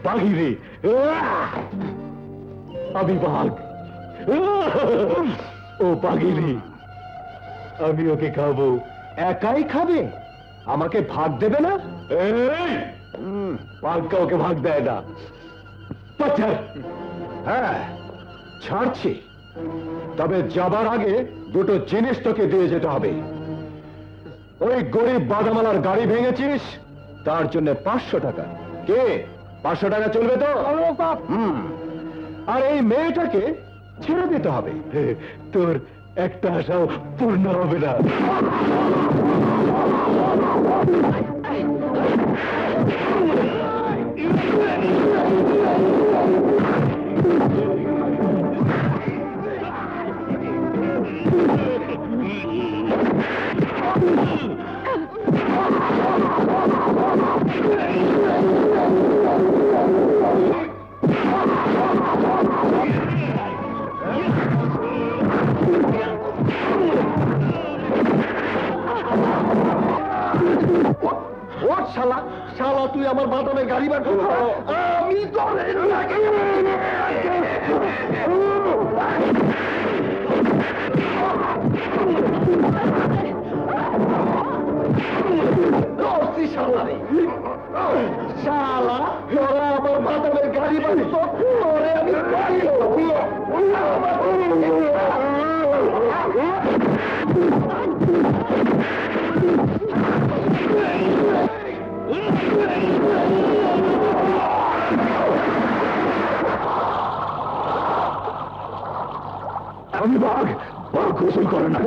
বাঘিরে। আমি বাঘ, ও বাঘিরি। আমি ওকে খাবো। একাই খাবে? আমাকে ভাগ দেবে না? এই, বাঘ কাউকে ভাগ দেয় না। পাচার। হ্যাঁ, ছাড়ছি। তবে যাবার আগে দুটো জিনিস তোকে দিয়ে যেতে হবে। ওই গরিব বাদামালার গাড়ি ভেঙেছিস, তার জন্য 500 টাকা। কে? 500 টাকা চলবে তো? আর এই মেয়েটাকে ছেড়ে দিতে হবে। তোর একটা আশাও পূর্ণ হবে না। ওর শালা, শালা তুই আমার বাদামের গাড়ি বার করবি? আমি তোর শালা, তোরা আমার বাদামের গাড়ি বার কর, তোরে আমি গাড়ি আমি বাঘ, বাঘ গোসল করে না।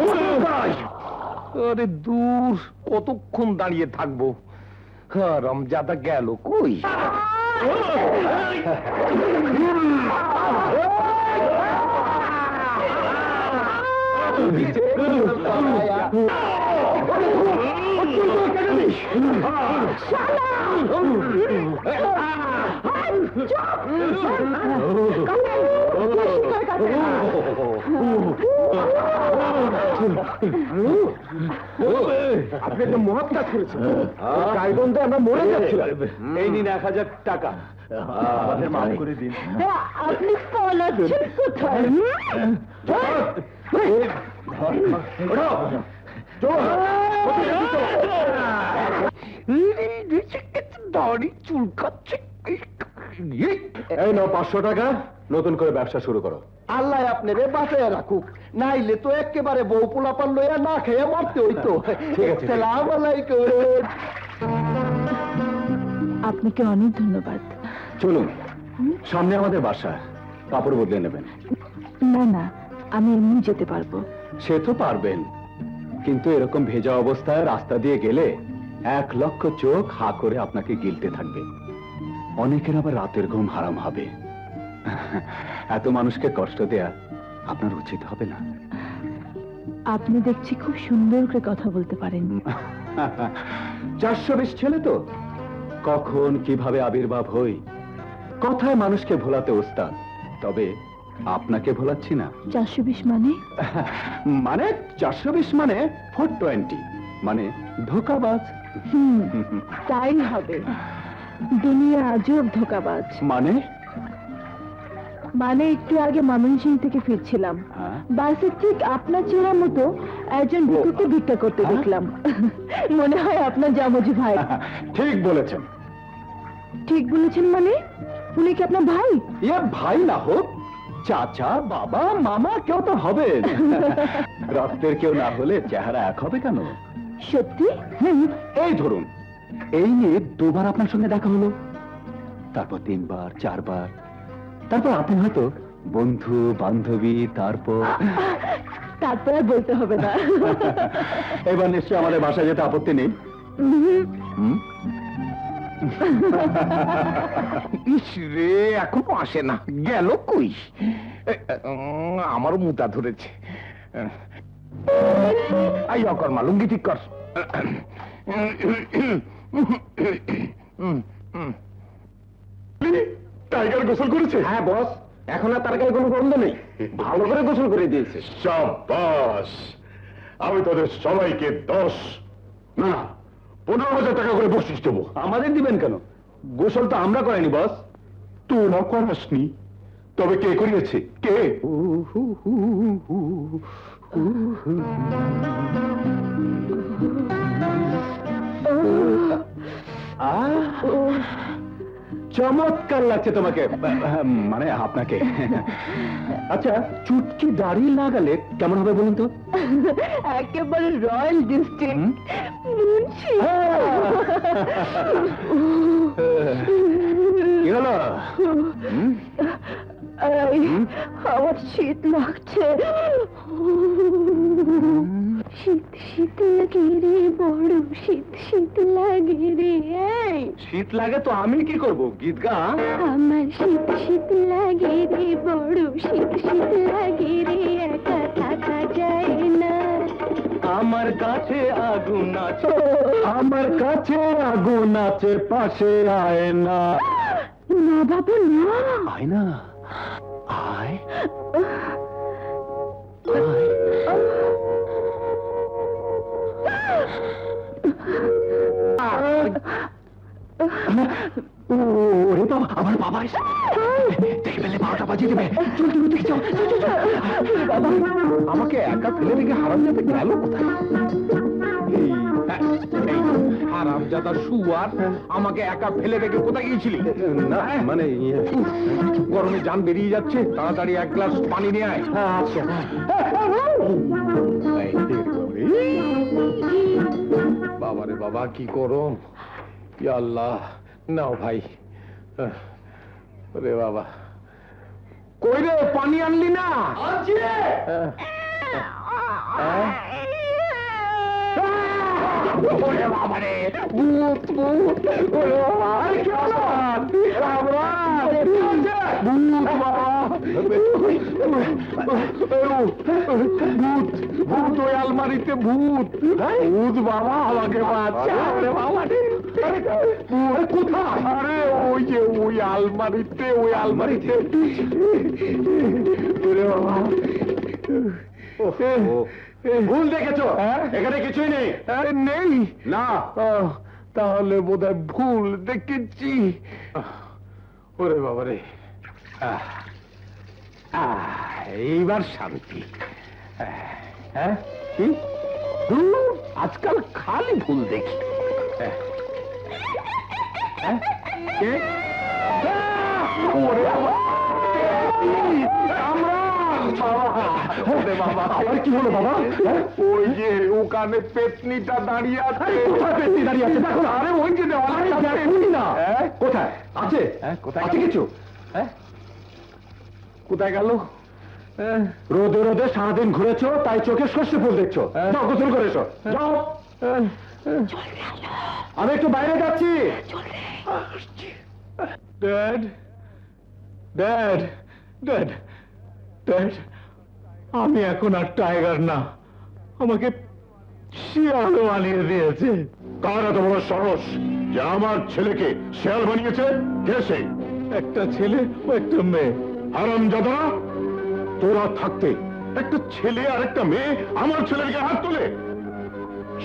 আরে দূর, কতক্ষণ দাঁড়িয়ে থাকবো? রমজাদা গেল কই? আপনি একটা মহৎ কাজ করেছেন। গাইবন্ধে আমরা মরে যাচ্ছিলাম। এই নিন 1000 টাকা, আমাদের মাফ করে দিন। আপনি পলাচ্ছেন কোথায়? দাড়ি চুলকাচ্ছে। এই নাও 500 টাকা, নতুন করে ব্যবসা শুরু করো। আল্লাহ আপনারে বাঁচাইয়া রাখুক, নাইলে তো একেবারে বউ পোলাপান লইয়া না খেয়ে মরতে হইতো। ঠিক আছে। সালাম আলাইকুম। আপনাকে অনেক ধন্যবাদ। চলুন, সামনে আমাদের বাসা, কাপড় বদলে নেবেন। না না, আমি এমনি যেতে পারবো। সে তো পারবেন, কিন্তু এরকম ভেজা অবস্থায় রাস্তা দিয়ে গেলে 1 লক্ষ চোখ হা করে আপনাকে গিলতে থাকবে। অনেকের আবার রাতের ঘুম হারাম হবে। এত মানুষকে কষ্ট দেয়া আপনার উচিত হবে না। আপনি দেখছি খুব সুন্দর করে কথা বলতে পারেন। 420 ছেলে তো, কখন কিভাবে আবির্ভাব হই, কথায় মানুষকে ভোলাতে ওস্তাদ। তবে আপনাকে ভোলাচ্ছি না। 420 মানে? মানে 420 মানে 420, মানে ধোকাবাজ। তাই হবে। দুনিয়া আজব ধোকাবাজ। মানে মানে একটু আগে ময়মনসিংহ থেকে ফিরছিলাম, হ্যাঁ? বাসে ঠিক আপনার চেহারা মতো একজন ভিক্ষুককে ভিক্ষা করতে দেখলাম। মনে হয় আপনার জামজি ভাই। ঠিক বলেছেন। ঠিক বলেছেন মানে? উনি কি আপনার ভাই? এ ভাই না হোক, চাচা, বাবা, মামা কেউ তো হবে। রক্তের কেউ না হলে চেহারা এক হবে কেন? সত্যি? এই ধরুন, এই নিয়ে 2 বার আপনার সঙ্গে দেখা হলো, তারপর 3 বার, 4 বার, তারপর আপনি হয়তো বন্ধু বান্ধবী, তারপর আর বলতে হবে না। এবার নিশ্চয়ই আমাদের বাসায় যেতে আপত্তি নেই। হুম? ইস রে, এখনো আসে না, গেল কই? আমারও মুতা ধরেছে। আই অকর্মা, লুঙ্গি ঠিক কর। টাইগার গোসল করেছে? হ্যাঁ বস, এখন আর তার গায়ে কোনো গন্ধ নেই, ভালো করে গোসল করে দিয়েছে। সাবাস! আমি তোদের সবাইকে 10 না 15,000 টাকা করে বকশিশ দেবো। আমাদের দিবেন কেন? গোসল তো আমরা করাইনি বস। তোরা করাসনি, তবে কে করিয়েছে? কে? চমৎকার লাগছে তোমাকে, মানে আপনাকে। আচ্ছা, চুটকি দাড়ি লাগালে কেমন হবে বলুন তো? একেবারে রয়্যাল ডিস্ট্রিক্ট মুন্সি। কি হলো? আমার শীত লাগছে। শীত শীত লাগে রে, বড় শীত শীত লাগে রে। শীত লাগে তো আমি কি করব? গীত গা। আমার শীত শীত লাগে রে, বড় শীত শীত লাগে রে, একা থাকা যায় না। আমার কাছে আগুন আছে, আমার কাছে আগুন আছে, পাশে আয় না। না বাবু না। আয় না, আয়। ওরে বাবা, আমার বাবা এসে দেখে ফেললে 12টা বাজিয়ে দেবে। চল তুমি দেখে যাও। আমাকে একা ফেলে রেখে হারামজাদা গেল কোথায়? হারামজাদা শুয়ার, আমাকে একা ফেলে রেখে কোথায় গিয়েছিলি? না মানে গরমে জান বেরিয়ে যাচ্ছে, তাড়াতাড়ি 1 গ্লাস পানি নিয়ে আয়। আচ্ছা। বাবারে বাবা, কি গরম! ইয়া আল্লাহ, নাও ভাই। ওরে বাবা, কই রে, পানি আনলি না? ওরে বাবা রে, ভূত ভূত! ওরে বাবা, কি হলো? বাবা, ভূত বাবা! ভূত ভূত, ওই আলমারিতে ভূত! ভূত বাবা, আমাকে বাঁচা! ওরে বাবা রে, কোথায়? আরে ওই যে ওই আলমারিতে, ওই আলমারিতে। ওরে বাবা, ভুল দেখেছো? এখানে কিছুই নেই। নেই না, তাহলে বোধহয় ভুল দেখেছি। ওরে বাবা রে, এইবার শান্তি। হ্যাঁ, কি? আজকাল খালি ভুল দেখি। কে? ওরে বাবা, আবার কি হলো বাবা? ওই যে ওখানে পেতনিটা দাঁড়িয়ে আছে। কোথায় পেতনি দাঁড়িয়ে আছে? দেখো না। আরে ওই যে দেখুন না। কোথায় আছে? কোথায় আছে কিছু? কোথায় গেল? রোদে রোদে সারাদিন ঘুরেছো, তাই চোখে শস্য ফুল দেখছো। যাও গোসল করে এসো, যাও। আমি একটু বাইরে যাচ্ছি। ড্যাড, ড্যাড, ড্যাড, ড্যাড, আমি এখন আর টাইগার না, আমাকে শিয়াল বানিয়ে দিয়েছে। কার এত বড় সাহস যে আমার ছেলেকে শেয়াল বানিয়েছে? কে সে? একটা ছেলে ও একটা মেয়ে, হারামজাদা, তোরা থাকতে একটা ছেলে আর একটা মেয়ে আমার ছেলের গায়ে হাত তোলে।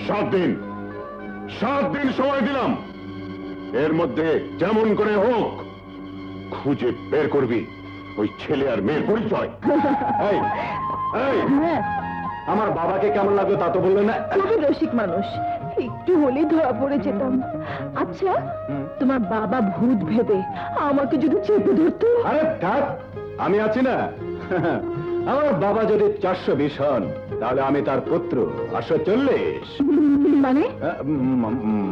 7 দিন সময় দিলাম, এর মধ্যে যেমন করে হোক খুঁজে বের করবি ওই ছেলে আর মেয়ের পরিচয়। এই, এই, হ্যাঁ, আমার বাবাকে কেমন লাগলো তা তো বললে না। খুবই রসিক মানুষ, একটু হলেই ধরা পড়ে যেতাম। আচ্ছা, তোমার বাবা ভূত ভেবে আমাকে যদি চেপে ধরতো? আরে থাক, আমি আছি না। আমার বাবা যদি 420 হন, তাহলে আমি তার পুত্র 840। মানে?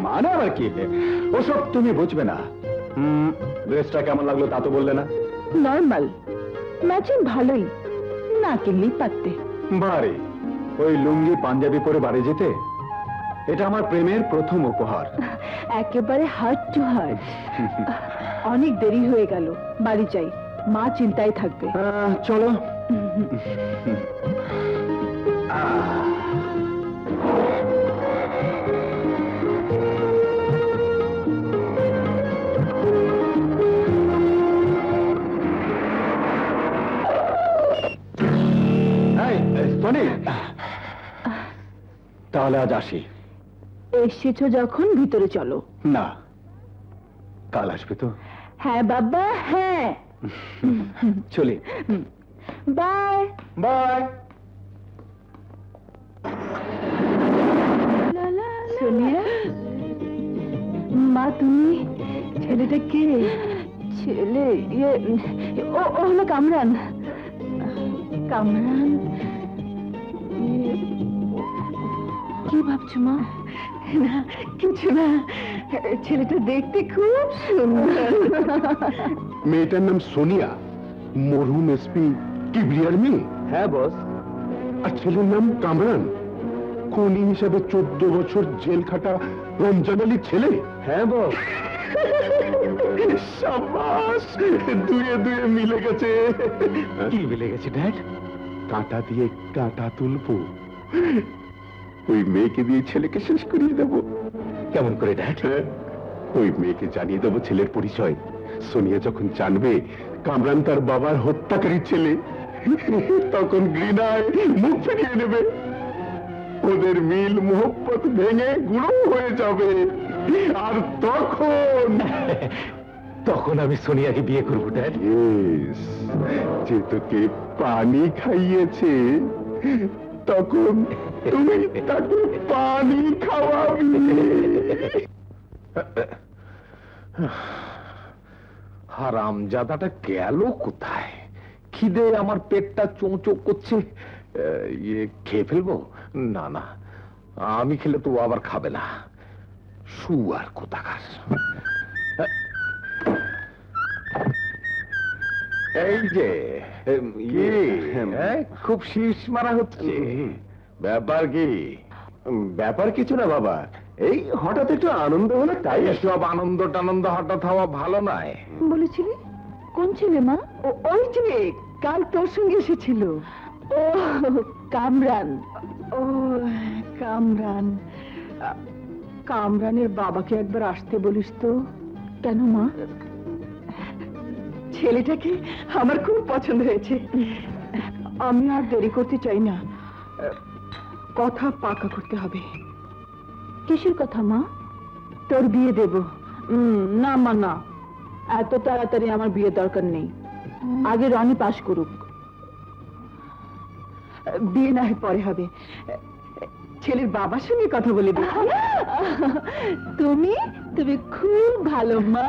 মানে আবার কি, ওসব তুমি বুঝবে না। ড্রেসটা কেমন লাগলো তা তো বললে না। নর্মাল, ম্যাচিং ভালোই, না কিনলেই পারতে। বাড়ি ওই লুঙ্গি পাঞ্জাবি পরে বাড়ি যেতে, এটা আমার প্রেমের প্রথম উপহার। একেবারে হার্ট টু হার্ট। অনেক দেরি হয়ে গেল, বাড়ি যাই, মা চিন্তায় থাকবে। চলো। টনি, তাহলে আজ আসি। এসেছো যখন ভিতরে চলো। না, কাল আসবে তো। হ্যাঁ বাবা, হ্যাঁ। চলি। Bye bye. সোনিয়া, মা তুমি? ছেলেটা কে? ছেলে ইয়ে, ও হলো কামরান। কামরান? কি ভাবছো মা? না কিছু না, ছেলেটা দেখতে খুব সুন্দর। মেয়েটার নাম সোনিয়া, মরহুম এসপি কিবরিয়ার মেয়ে। হ্যাঁ বস। আর ছেলের নাম কামরান, খুনি হিসাবে 14 বছর জেল খাটা রমজান আলীর ছেলে। হ্যাঁ বস। সাবাস, দুয়ে দুয়ে মিলে গেছে। কি মিলে গেছে ড্যাড? কাঁটা দিয়ে কাঁটা তুলবো, ওই মেয়েকে দিয়ে ছেলেকে শেষ করিয়ে দেবো। কেমন করে ড্যাড? ওই মেয়েকে জানিয়ে দেবো ছেলের পরিচয়। সোনিয়া যখন জানবে কামরান তার বাবার হত্যাকারী ছেলে, তখন ঘৃণায় মুখ ফিরিয়ে নেবে। ওদের মিল মোহব্বত ভেঙে গুঁড়ো হয়ে যাবে। আর তখন আমি সোনিয়াকে বিয়ে করবো ড্যাড। Yes, যে তোকে পানি খাইয়েছে, তখন তুমি তাকে পানি খাওয়াবি। হারামজাদাটা গেল কোথায়? খিদে আমার পেটটা চোঁচো করছে। খেয়ে ফেলবো? না না, আমি খেলে তো ও আবার খাবে না। শুয়ার কোথাকার। এই যে খুব শীষ মারা হচ্ছে, ব্যাপার কি? ব্যাপার কিছু না বাবা, এই হঠাৎ একটু আনন্দ হলো তাই। এসব আনন্দ টানন্দ হঠাৎ হওয়া ভালো নয়। বলেছিলি কোন ছেলে মা? ওই ছেলে কাল তোর সঙ্গে এসেছিল। ও কামরান। ও কামরান, কামরানের বাবাকে একবার আসতে বলিস তো। কেন মা? ছেলেটাকে আমার খুব পছন্দ হয়েছে। আমি আর দেরি করতে চাই না, কথা পাকা করতে হবে। কিসের কথা মা? তোর বিয়ে দেব। না মা না, এত তাড়াতাড়ি আমার বিয়ে দরকার নেই, আগে রনি পাস করুক। বিয়ে না হয় পরে হবে, ছেলের বাবার সঙ্গে কথা বলে দেখি। তুমি তুমি খুব ভালো মা।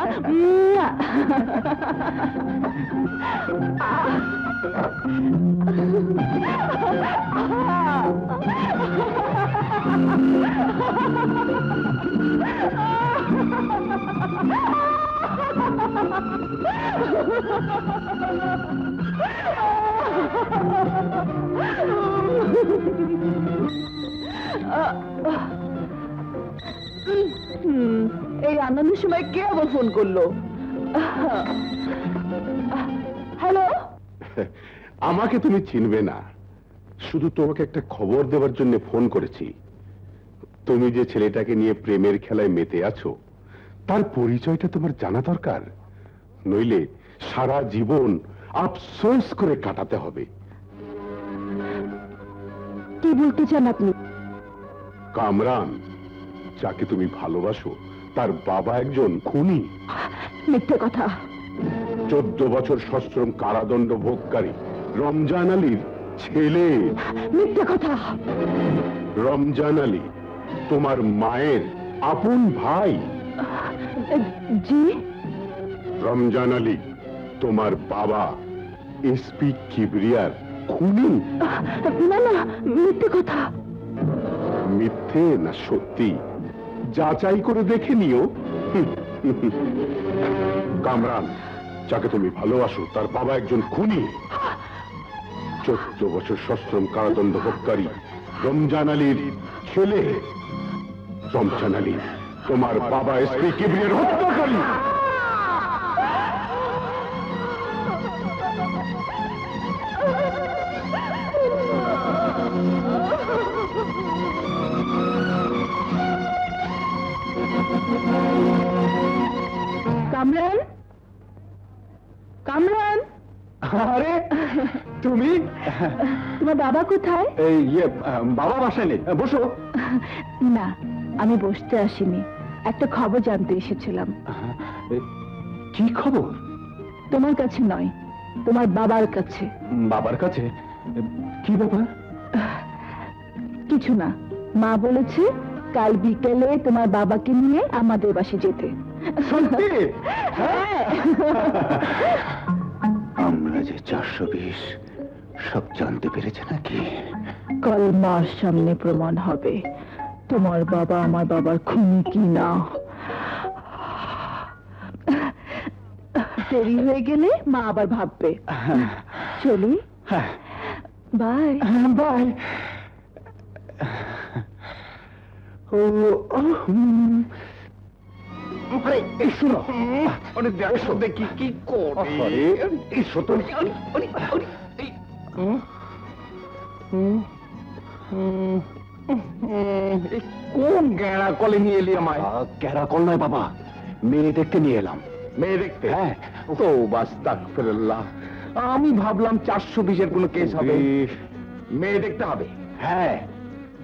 এই আনন্দের সময় কে আবার ফোন করলো? হ্যালো। আমাকে তুমি চিনবে না, শুধু তোমাকে একটা খবর দেওয়ার জন্য ফোন করেছি। তুমি যে ছেলেটাকে নিয়ে প্রেমের খেলায় মেতে আছো, তার পরিচয়টা তোমার জানা দরকার, নইলে সারা জীবন আফসোস করে কাটাতে হবে। কি বলতে চান আপনি? কামরান, যাকে তুমি ভালোবাসো, তার বাবা একজন খুনি। মিথ্যে কথা। 14 বছর সশ্রম কারাদণ্ড ভোগকারী রমজান আলীর ছেলে। মিথ্যে কথা। রমজান আলী তোমার মায়ের আপন ভাই। জি? রমজান আলী তোমার বাবা এসপি কিবরিয়ার খুনি। না না, মিথ্যে কথা। মিথ্যে না সত্যি যাচাই করে দেখে নিও। কামরান, যাকে তুমি ভালোবাসো, তার বাবা একজন খুনি। 14 বছর সশ্রম কারাদণ্ড ভোগকারী রমজান আলীর ছেলে। রমজান আলী তোমার বাবা এসপি কিবরিয়ার হত্যাকারী। কামরান, কামরান, আরে তুমি? তোমার বাবা কোথায়? এই বাবা বাসায় নেই, বসো। না, আমি বসতে আসিনি, একটা খবর জানতে এসেছিলাম। কি খবর? তোমার কাছে নয়, তোমার বাবার কাছে। বাবার কাছে? কি ব্যাপার? কিছু না, মা বলেছে কাল বিকেলে তোমার বাবাকে নিয়ে আমাদের বাসে যেতে। সত্যি? হ্যাঁ। আমরা যে 420 সব জানতে পেরেছে নাকি? কাল মার সামনে প্রমাণ হবে তোমার বাবা আমার বাবার খুনি কি না। দেরি হয়ে গেলে মা আবার ভাববে। চলি, হ্যাঁ, বাই। বাই। ও আরে এই শোনো, অনেক দেখো দেখি কি করে। এসো তো। কোন গেঁড়া কলে নিয়ে এলি আমায়? ক্যারা কল নয় বাবা, মেয়ে দেখতে নিয়ে এলাম। মেয়ে দেখতে? হ্যাঁ। তো আস্তাগফিরুল্লাহ, আমি ভাবলাম 420-এর কোনো কেস হবে। মেয়ে দেখতে হবে? হ্যাঁ,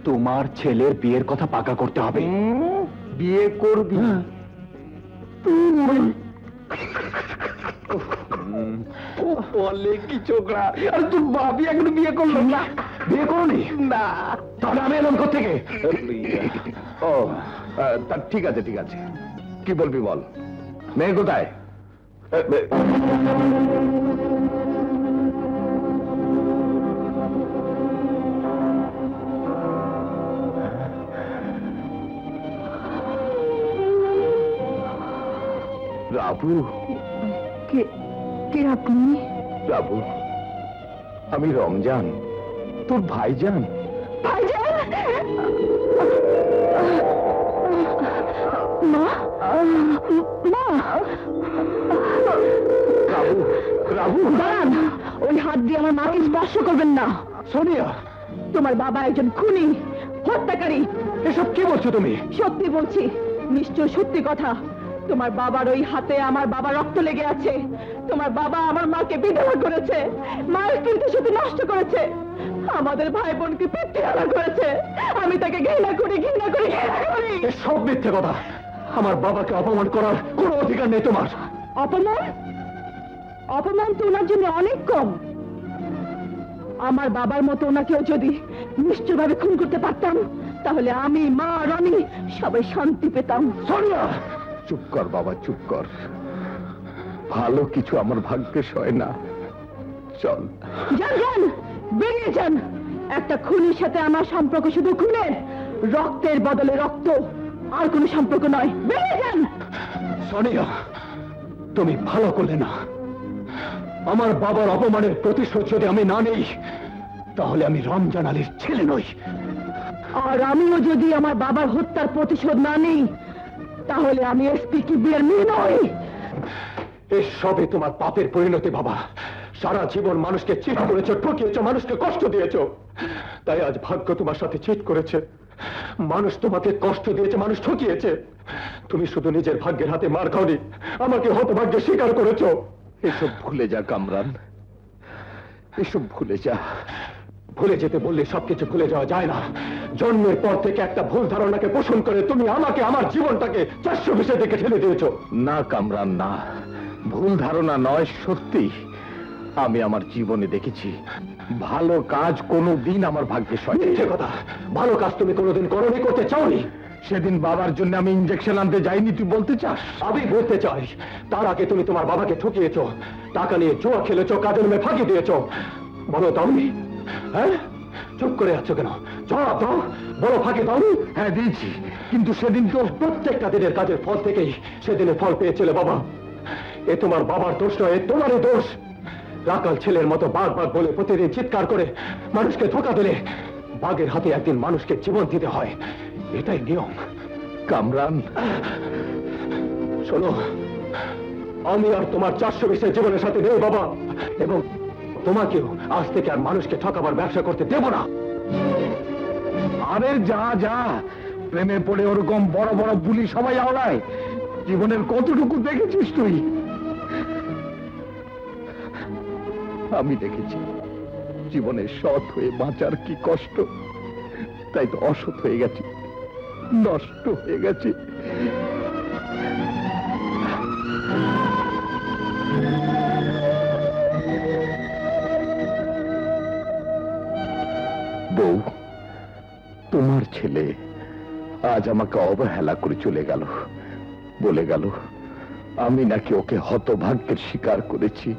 তোমার ছেলের বিয়ের কথা পাকা করতে হবে। বিয়ে করবি? বলে কি ছোকরা, আরে তোর বাবি এখনো বিয়ে করলো না? বিয়ে করনি? না। তাহলে আমি এলাম কোত্থেকে? ও তা ঠিক আছে, ঠিক আছে, কি বলবি বল। মেয়ে কোথায়? রাবু, কে কে আপনি? রাবু, আমি রমজান, তোর ভাইজান। ভাইজান! মা, মা! রাবু, রাবু, দাঁড়ান, ওই হাত দিয়ে আমার মাকে স্পর্শ করবেন না। সোনিয়া, তোমার বাবা একজন খুনি, হত্যাকারী। এসব কি বলছো তুমি? সত্যি বলছি, নিশ্চয় সত্যি কথা। তোমার বাবার ওই হাতে আমার বাবার রক্ত লেগে আছে। তোমার বাবা আমার মাকে বিধবা করেছে, মায়ের স্মৃতিশক্তি নষ্ট করেছে, আমাদের ভাই বোনকে পিতৃহারা করেছে। আমি তাকে ঘৃণা করি, ঘৃণা করি, ঘৃণা করি। সব মিথ্যে কথা। আমার বাবাকে অপমান করার কোনো অধিকার নেই তোমার। অপমান? অপমান তো ওনার জন্য অনেক কম। আমার বাবার মতো ওনাকেও যদি নিশ্চয়ভাবে খুন করতে পারতাম, তাহলে আমি, মা, রনি সবাই শান্তি পেতাম। সোনিয়া, চুপ কর বাবা, চুপ কর। ভালো কিছু আমার ভাগ্যে সয় না। চল। যান, যান, বেরিয়ে যান। একটা খুনির সাথে আমার সম্পর্ক শুধু খুনের, রক্তের বদলে রক্ত, আর কোনো সম্পর্ক নয়। বেরিয়ে যান। সোনিয়া, তুমি ভালো করলে না। আমার বাবার অপমানের প্রতিশোধ যদি আমি না নেই, তাহলে আমি রমজান আলীর ছেলে নই। আর আমিও যদি আমার বাবার হত্যার প্রতিশোধ না নিই, তাহলে আমি এসপি কিবরিয়ার মেয়ে নই। এসবে তোমার পাপের পরিণতি বাবা। সারা জীবন মানুষকে চিট করেছো, ঠকিয়েছো, মানুষকে কষ্ট দিয়েছো। তাই আজ ভাগ্য তোমার সাথে চিট করেছে। মানুষ তোমাকে কষ্ট দিয়েছে, মানুষ ঠকিয়েছে। তুমি শুধু নিজের ভাগ্যের হাতে মার খাওনি, আমাকে হতভাগ্যে স্বীকার করেছো। এসব ভুলে যা কামরান, এসব ভুলে যা। ভুলে যেতে বললে সবকিছু ভুলে যাওয়া যায় না। জন্মের পর থেকে একটা ভুল ধারণাকে পোষণ করে তুমি আমাকে, আমার জীবনটাকে 420 দিকে ঠেলে দিয়েছো। না কামরান, না, ভুল ধারণা নয়, সত্যি। আমি আমার জীবনে দেখেছি ভালো কাজ কোনোদিন আমার ভাগ্যে সয়। মিথ্যে কথা। ভালো কাজ তুমি কোনোদিন করনি, করতে চাওনি। সেদিন বাবার জন্য আমি ইঞ্জেকশন আনতে যাইনি, তুই বলতে চাস? আমি বলতে চাই, তার আগে তুমি তোমার বাবাকে ঠকিয়েছো, টাকা নিয়ে জুয়া খেলেছো, কাজের মেয়ে ফাঁকি দিয়েছো। বলো দাওনি? হ্যাঁ, চুপ করে আছো কেন? জবাব দাও, বলো ফাঁকি দাওনি? হ্যাঁ দিয়েছি, কিন্তু সেদিন তো প্রত্যেকটা দিনের কাজের ফল থেকেই সেদিনে ফল পেয়েছিলে বাবা। এ তোমার বাবার দোষ নয়, এ তোমারই দোষ। রাকাল ছেলের মতো বারবার বলে প্রতিদিন চিৎকার করে মানুষকে ধোঁকা দিলে বাঘের হাতে একদিন মানুষকে জীবন দিতে হয়, এটাই নিয়ম। কামরান, শোনো, আমি আর তোমার 420 জীবনের সাথে নেই বাবা, এবং তোমাকেও আজ থেকে আর মানুষকে ঠকাবার ব্যবসা করতে দেব না। আরে যা যা, প্রেমে পড়ে ওরকম বড় বড় বুলি সবাই আওড়ায়। জীবনের কতটুকু দেখেছিস তুই? আমি দেখেছি জীবনে সৎ হয়ে বাঁচার কি কষ্ট, তাই তো অসৎ হয়ে গেছি, নষ্ট হয়ে গেছি। বউ, তোমার ছেলে আজ আমাকে অবহেলা করে চলে গেল, বলে গেল আমি নাকি ওকে হতভাগ্যের শিকার করেছি,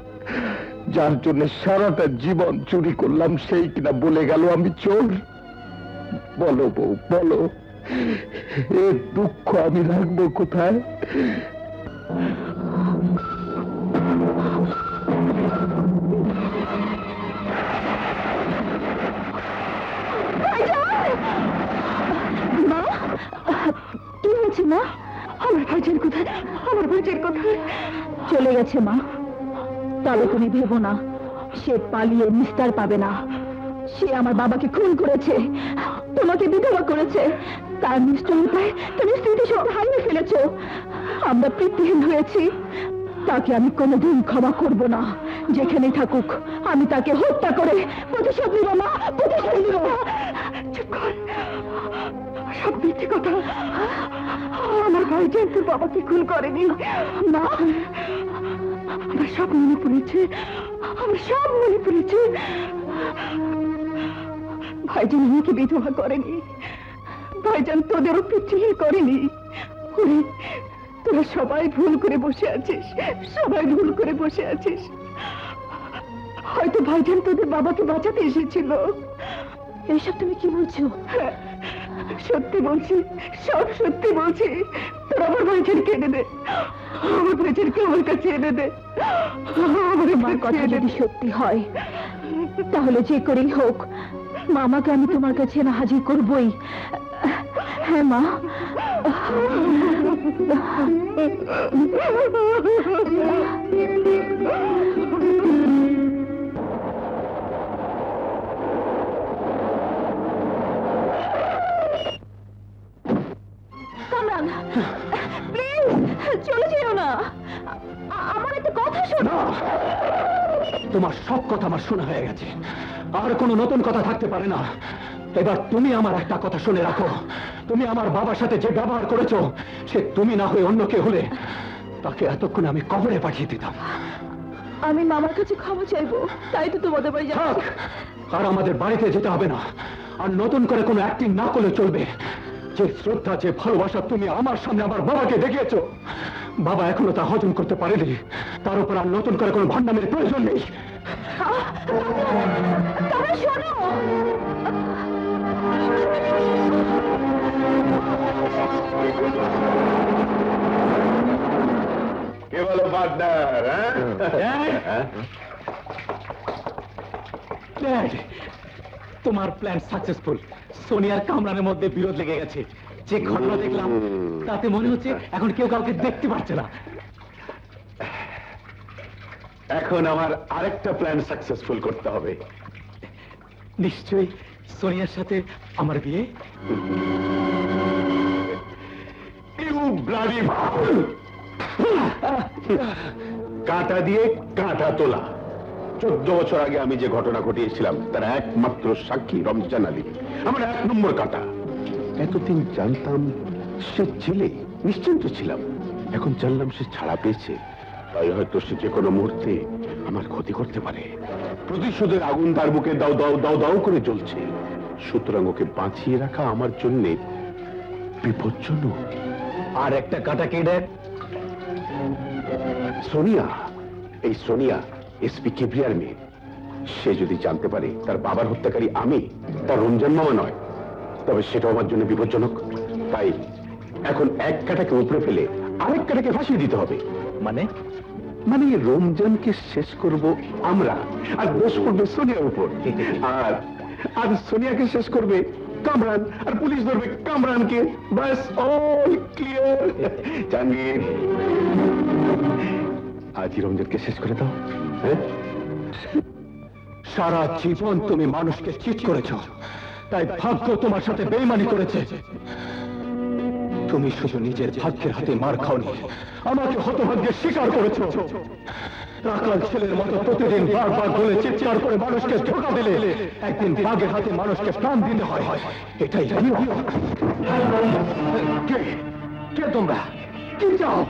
যার জন্য সারাটা জীবন চুরি করলাম, সেই কিনা বলে গেল আমি চোর। বলো বউ, বলো, এর দুঃখ আমি রাখবো কোথায়? মা, কি হয়েছে মা? আমার ভাইজান কোথায়? আমার ভাইজান কোথায়? চলে গেছে মা। তবে তুমি ভেবো না, সে পালিয়ে নিস্তার পাবে না। সে আমার বাবাকে খুন করেছে, তোমাকে বিধবা করেছে। তার নিষ্ঠুরতায় তুমি স্মৃতিশক্তি হারিয়ে ফেলেছো। আমরা প্রীতিহীন হয়েছি, তাকে আমি কোনোদিন ক্ষমা করব না। যেখানেই থাকুক আমি তাকে হত্যা করে প্রতিশোধ নিব। মা, প্রতিশোধ নিব। চুপ কর, সব মিথ্যে কথা। আমার ভাইজান তোর বাবাকে খুন করেনি। না, আমার সব মনে পড়েছে, আমার সব মনে পড়েছে। ভাইজান আমাকে বিধবা করেনি, ভাইজান তোদেরও পিছিয়ে করেনি। ওরে, তোরা সবাই ভুল করে বসে আছিস, সবাই ভুল করে বসে আছিস। হয়তো ভাইজান তোদের বাবাকে বাঁচাতে এসেছিল। এইসব তুমি কি বলছো? সত্যি বলছি, সব সত্যি বলছি। তোর আমার ভাইজানকে এনে দে, আমার ভাইজানকে আমার কাছে এনে দে। আমার কথা যদি সত্যি হয় তাহলে যে করেই হোক মামাকে আমি তোমার কাছে না হাজির করবই। হ্যাঁ মা। কামরান, প্লিজ চলে যেও না। আমার একটা কথা শোনো। তোমার সব কথা আমার শোনা হয়ে গেছে, আর কোনো নতুন কথা থাকতে পারে না। এবার তুমি আমার একটা কথা শুনে রাখো, তুমি আমার বাবার সাথে যে ব্যবহার করেছো, সে তুমি না হয়ে অন্য কে হলে তাকে এতক্ষণে আমি কবরে পাঠিয়ে দিতাম। আমি মামার কাছে ক্ষমা চাইবো, তাই তো তোমাদের বাড়ি থাক, যাচ্ছি। আর আমাদের বাড়িতে যেতে হবে না, আর নতুন করে কোনো অ্যাক্টিং না করলে চলবে। যে শ্রদ্ধা, যে ভালোবাসা তুমি আমার সামনে আমার বাবাকে দেখিয়েছো, বাবা এখনো তা হজম করতে পারেনি। তার উপর আর নতুন করে কোনো ভান্ডামের প্রয়োজন নেই। কামরান, শোনো। কে বলো পার্টনার? ড্যাড, তোমার প্ল্যান সাকসেসফুল। সোনিয়ার কামরানের মধ্যে বিরোধ লেগে গেছে। যে ঘটনা দেখলাম তাতে মনে হচ্ছে এখন কেউ কাউকে দেখতে পাচ্ছে না। এখন আমার আরেকটা প্ল্যান সাকসেসফুল করতে হবে। নিশ্চয়ই সোনিয়ার সাথে আমার বিয়ে। You bloody! কাঁটা দিয়ে কাঁটা তোলা, 14 বছর আগে আমি যে ঘটনা ঘটিয়েছিলাম তার একমাত্র সাক্ষী রমজান আলী, আমার 1 নম্বর কাঁটা। এতদিন জানতাম সে ছেলে, নিশ্চিন্ত ছিলাম। এখন জানলাম সে ছাড়া পেয়েছে, তাই হয়তো সে যে কোনো মুহূর্তে আমার ক্ষতি করতে পারে। প্রতিশোধের আগুন তার বুকে দাও দাও দাও দাও করে জ্বলছে। সুতরাং ওকে বাঁচিয়ে রাখা আমার জন্য বিপজ্জনক। আর একটা কাটা কে দেখ? সোনিয়া, এই সোনিয়া এসপি কিবরিয়ার মেয়ে। সে যদি জানতে পারে তার বাবার হত্যাকারী আমি, তার রমজান মামা নয়, তবে সেটা আমার জন্য বিপজ্জনক। তাই এখন এক কাটাকে উপরে ফেলে আরেক কাটাকে ফাঁসিয়ে দিতে হবে। মানে মানে রমজানকে শেষ করব আমরা, আর দোষ পড়বে সোনিয়ার উপর। আর আর সোনিয়াকে শেষ করবে কামরান, আর পুলিশ ধরবে কামরানকে। বাস, অল ক্লিয়ার। জাহাঙ্গীর, আজই রমজানকে শেষ করে দাও। হ্যাঁ, সারা জীবন তুমি মানুষকে চিট করেছো, তাই ভাগ্য তোমার সাথে বেইমানি করেছে। তুমি শুধু নিজের ভাগ্যের হাতে মার খাওনি, আমাকে হতভাগ্যের শিকার করেছো। রাখাল ছেলের মতো প্রতিদিন বারবার বলে চিৎকার করে মানুষকে ধোঁকা দিলে একদিন বাঘের হাতে মানুষকে প্রাণ দিতে হয়। এটাই জানিও। কে তোমরা? কি চাও?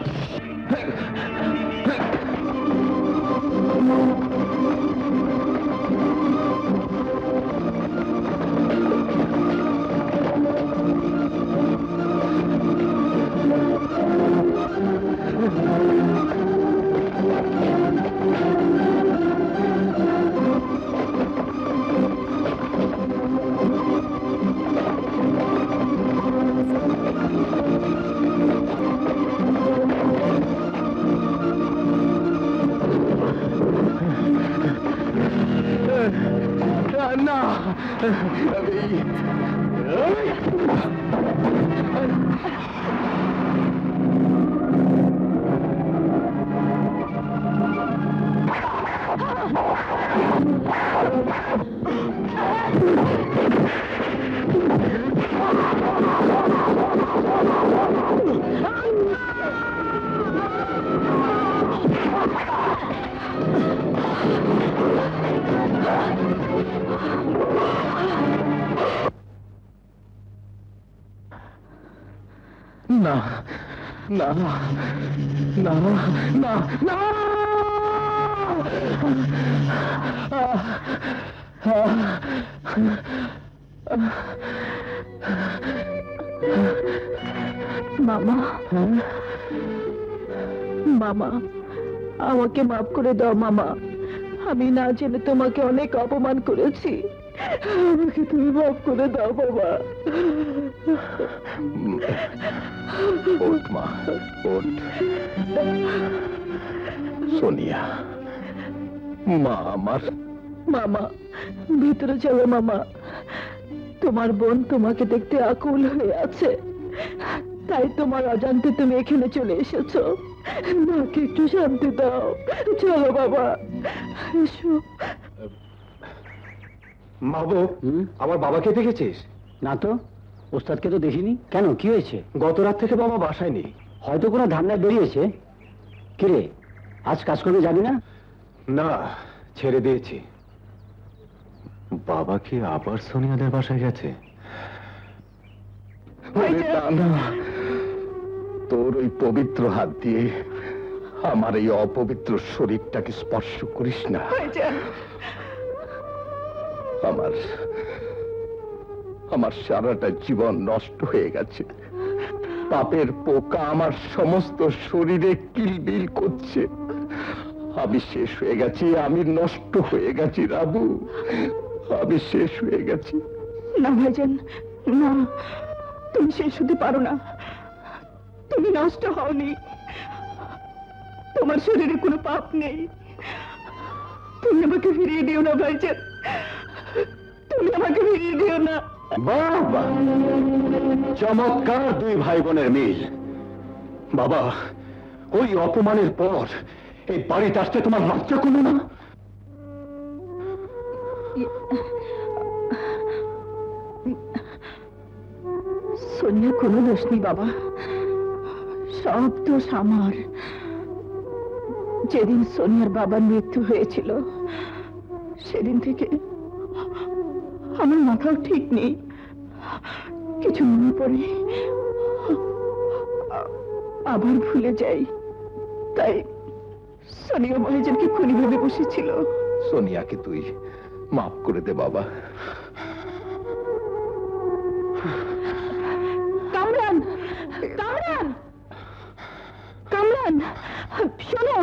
না, না, না, না, না, না। মামা, মামা, আমাকে মাফ করে দাও মামা। আমি না জেনে তোমাকে অনেক অপমান করেছি, আমাকে তুমি মাফ করে দাও বাবা। ওঠ মা, ওঠ। সোনিয়া, মা আমার। মামা, ভিতরে চলো মামা। তোমার বোন তোমাকে দেখতে আকুল হয়ে আছে, তাই তোমার অজান্তে তুমি এখানে চলে এসেছো। মাকে একটু শান্তি দাও। চলো বাবা, এসো। মাহবু, আমার বাবাকে দেখেছিস? না তো, ওস্তাদকে তো দেখিনি। কেন, কি হয়েছে? গত রাত থেকে বাবা বাসায় নেই। হয়তো কোনো ধান্দায় বেরিয়েছে। কিরে, আজ কাজ করবে যাবি না? না, ছেড়ে দিয়েছি। বাবা কি আবার সোনিয়াদের বাসায় গেছে? না, তোর ওই পবিত্র হাত দিয়ে আমার এই অপবিত্র শরীরটাকে স্পর্শ করিস না। আমার আমার সারাটা জীবন নষ্ট হয়ে গেছে। পাপের পোকা আমার সমস্ত শরীরে কিলবিল করছে। আমি শেষ হয়ে গেছি, আমি নষ্ট হয়ে গেছি রাবু, আমি শেষ হয়ে গেছি। না ভাইজান, না, তুমি শেষ হতে পারো না। তুমি নষ্ট হওনি, তোমার শরীরে কোনো পাপ নেই। তুমি আমাকে ফিরিয়ে দিও না ভাইজান, তুমি আমাকে ফিরিয়ে দিও না। বাবা, চমৎকার দুই ভাই বোনের মিল। বাবা, ওই অপমানের পর এই বাড়িতে আসতে তোমার লজ্জা করলো না? সোনিয়া কোনো দোষ নেই বাবা, সব দোষ আমার। যেদিন সোনিয়ার বাবার মৃত্যু হয়েছিল সেদিন থেকে আমার মাথাও ঠিক নেই, কিছু মনে পড়ে আবার ভুলে যাই। তাই সোনিয়া মহাজনকে খুনি ভেবে বসেছিল। সোনিয়াকে তুই মাফ করে দে বাবা। কামরান, কামরান, কামরান, শোনো,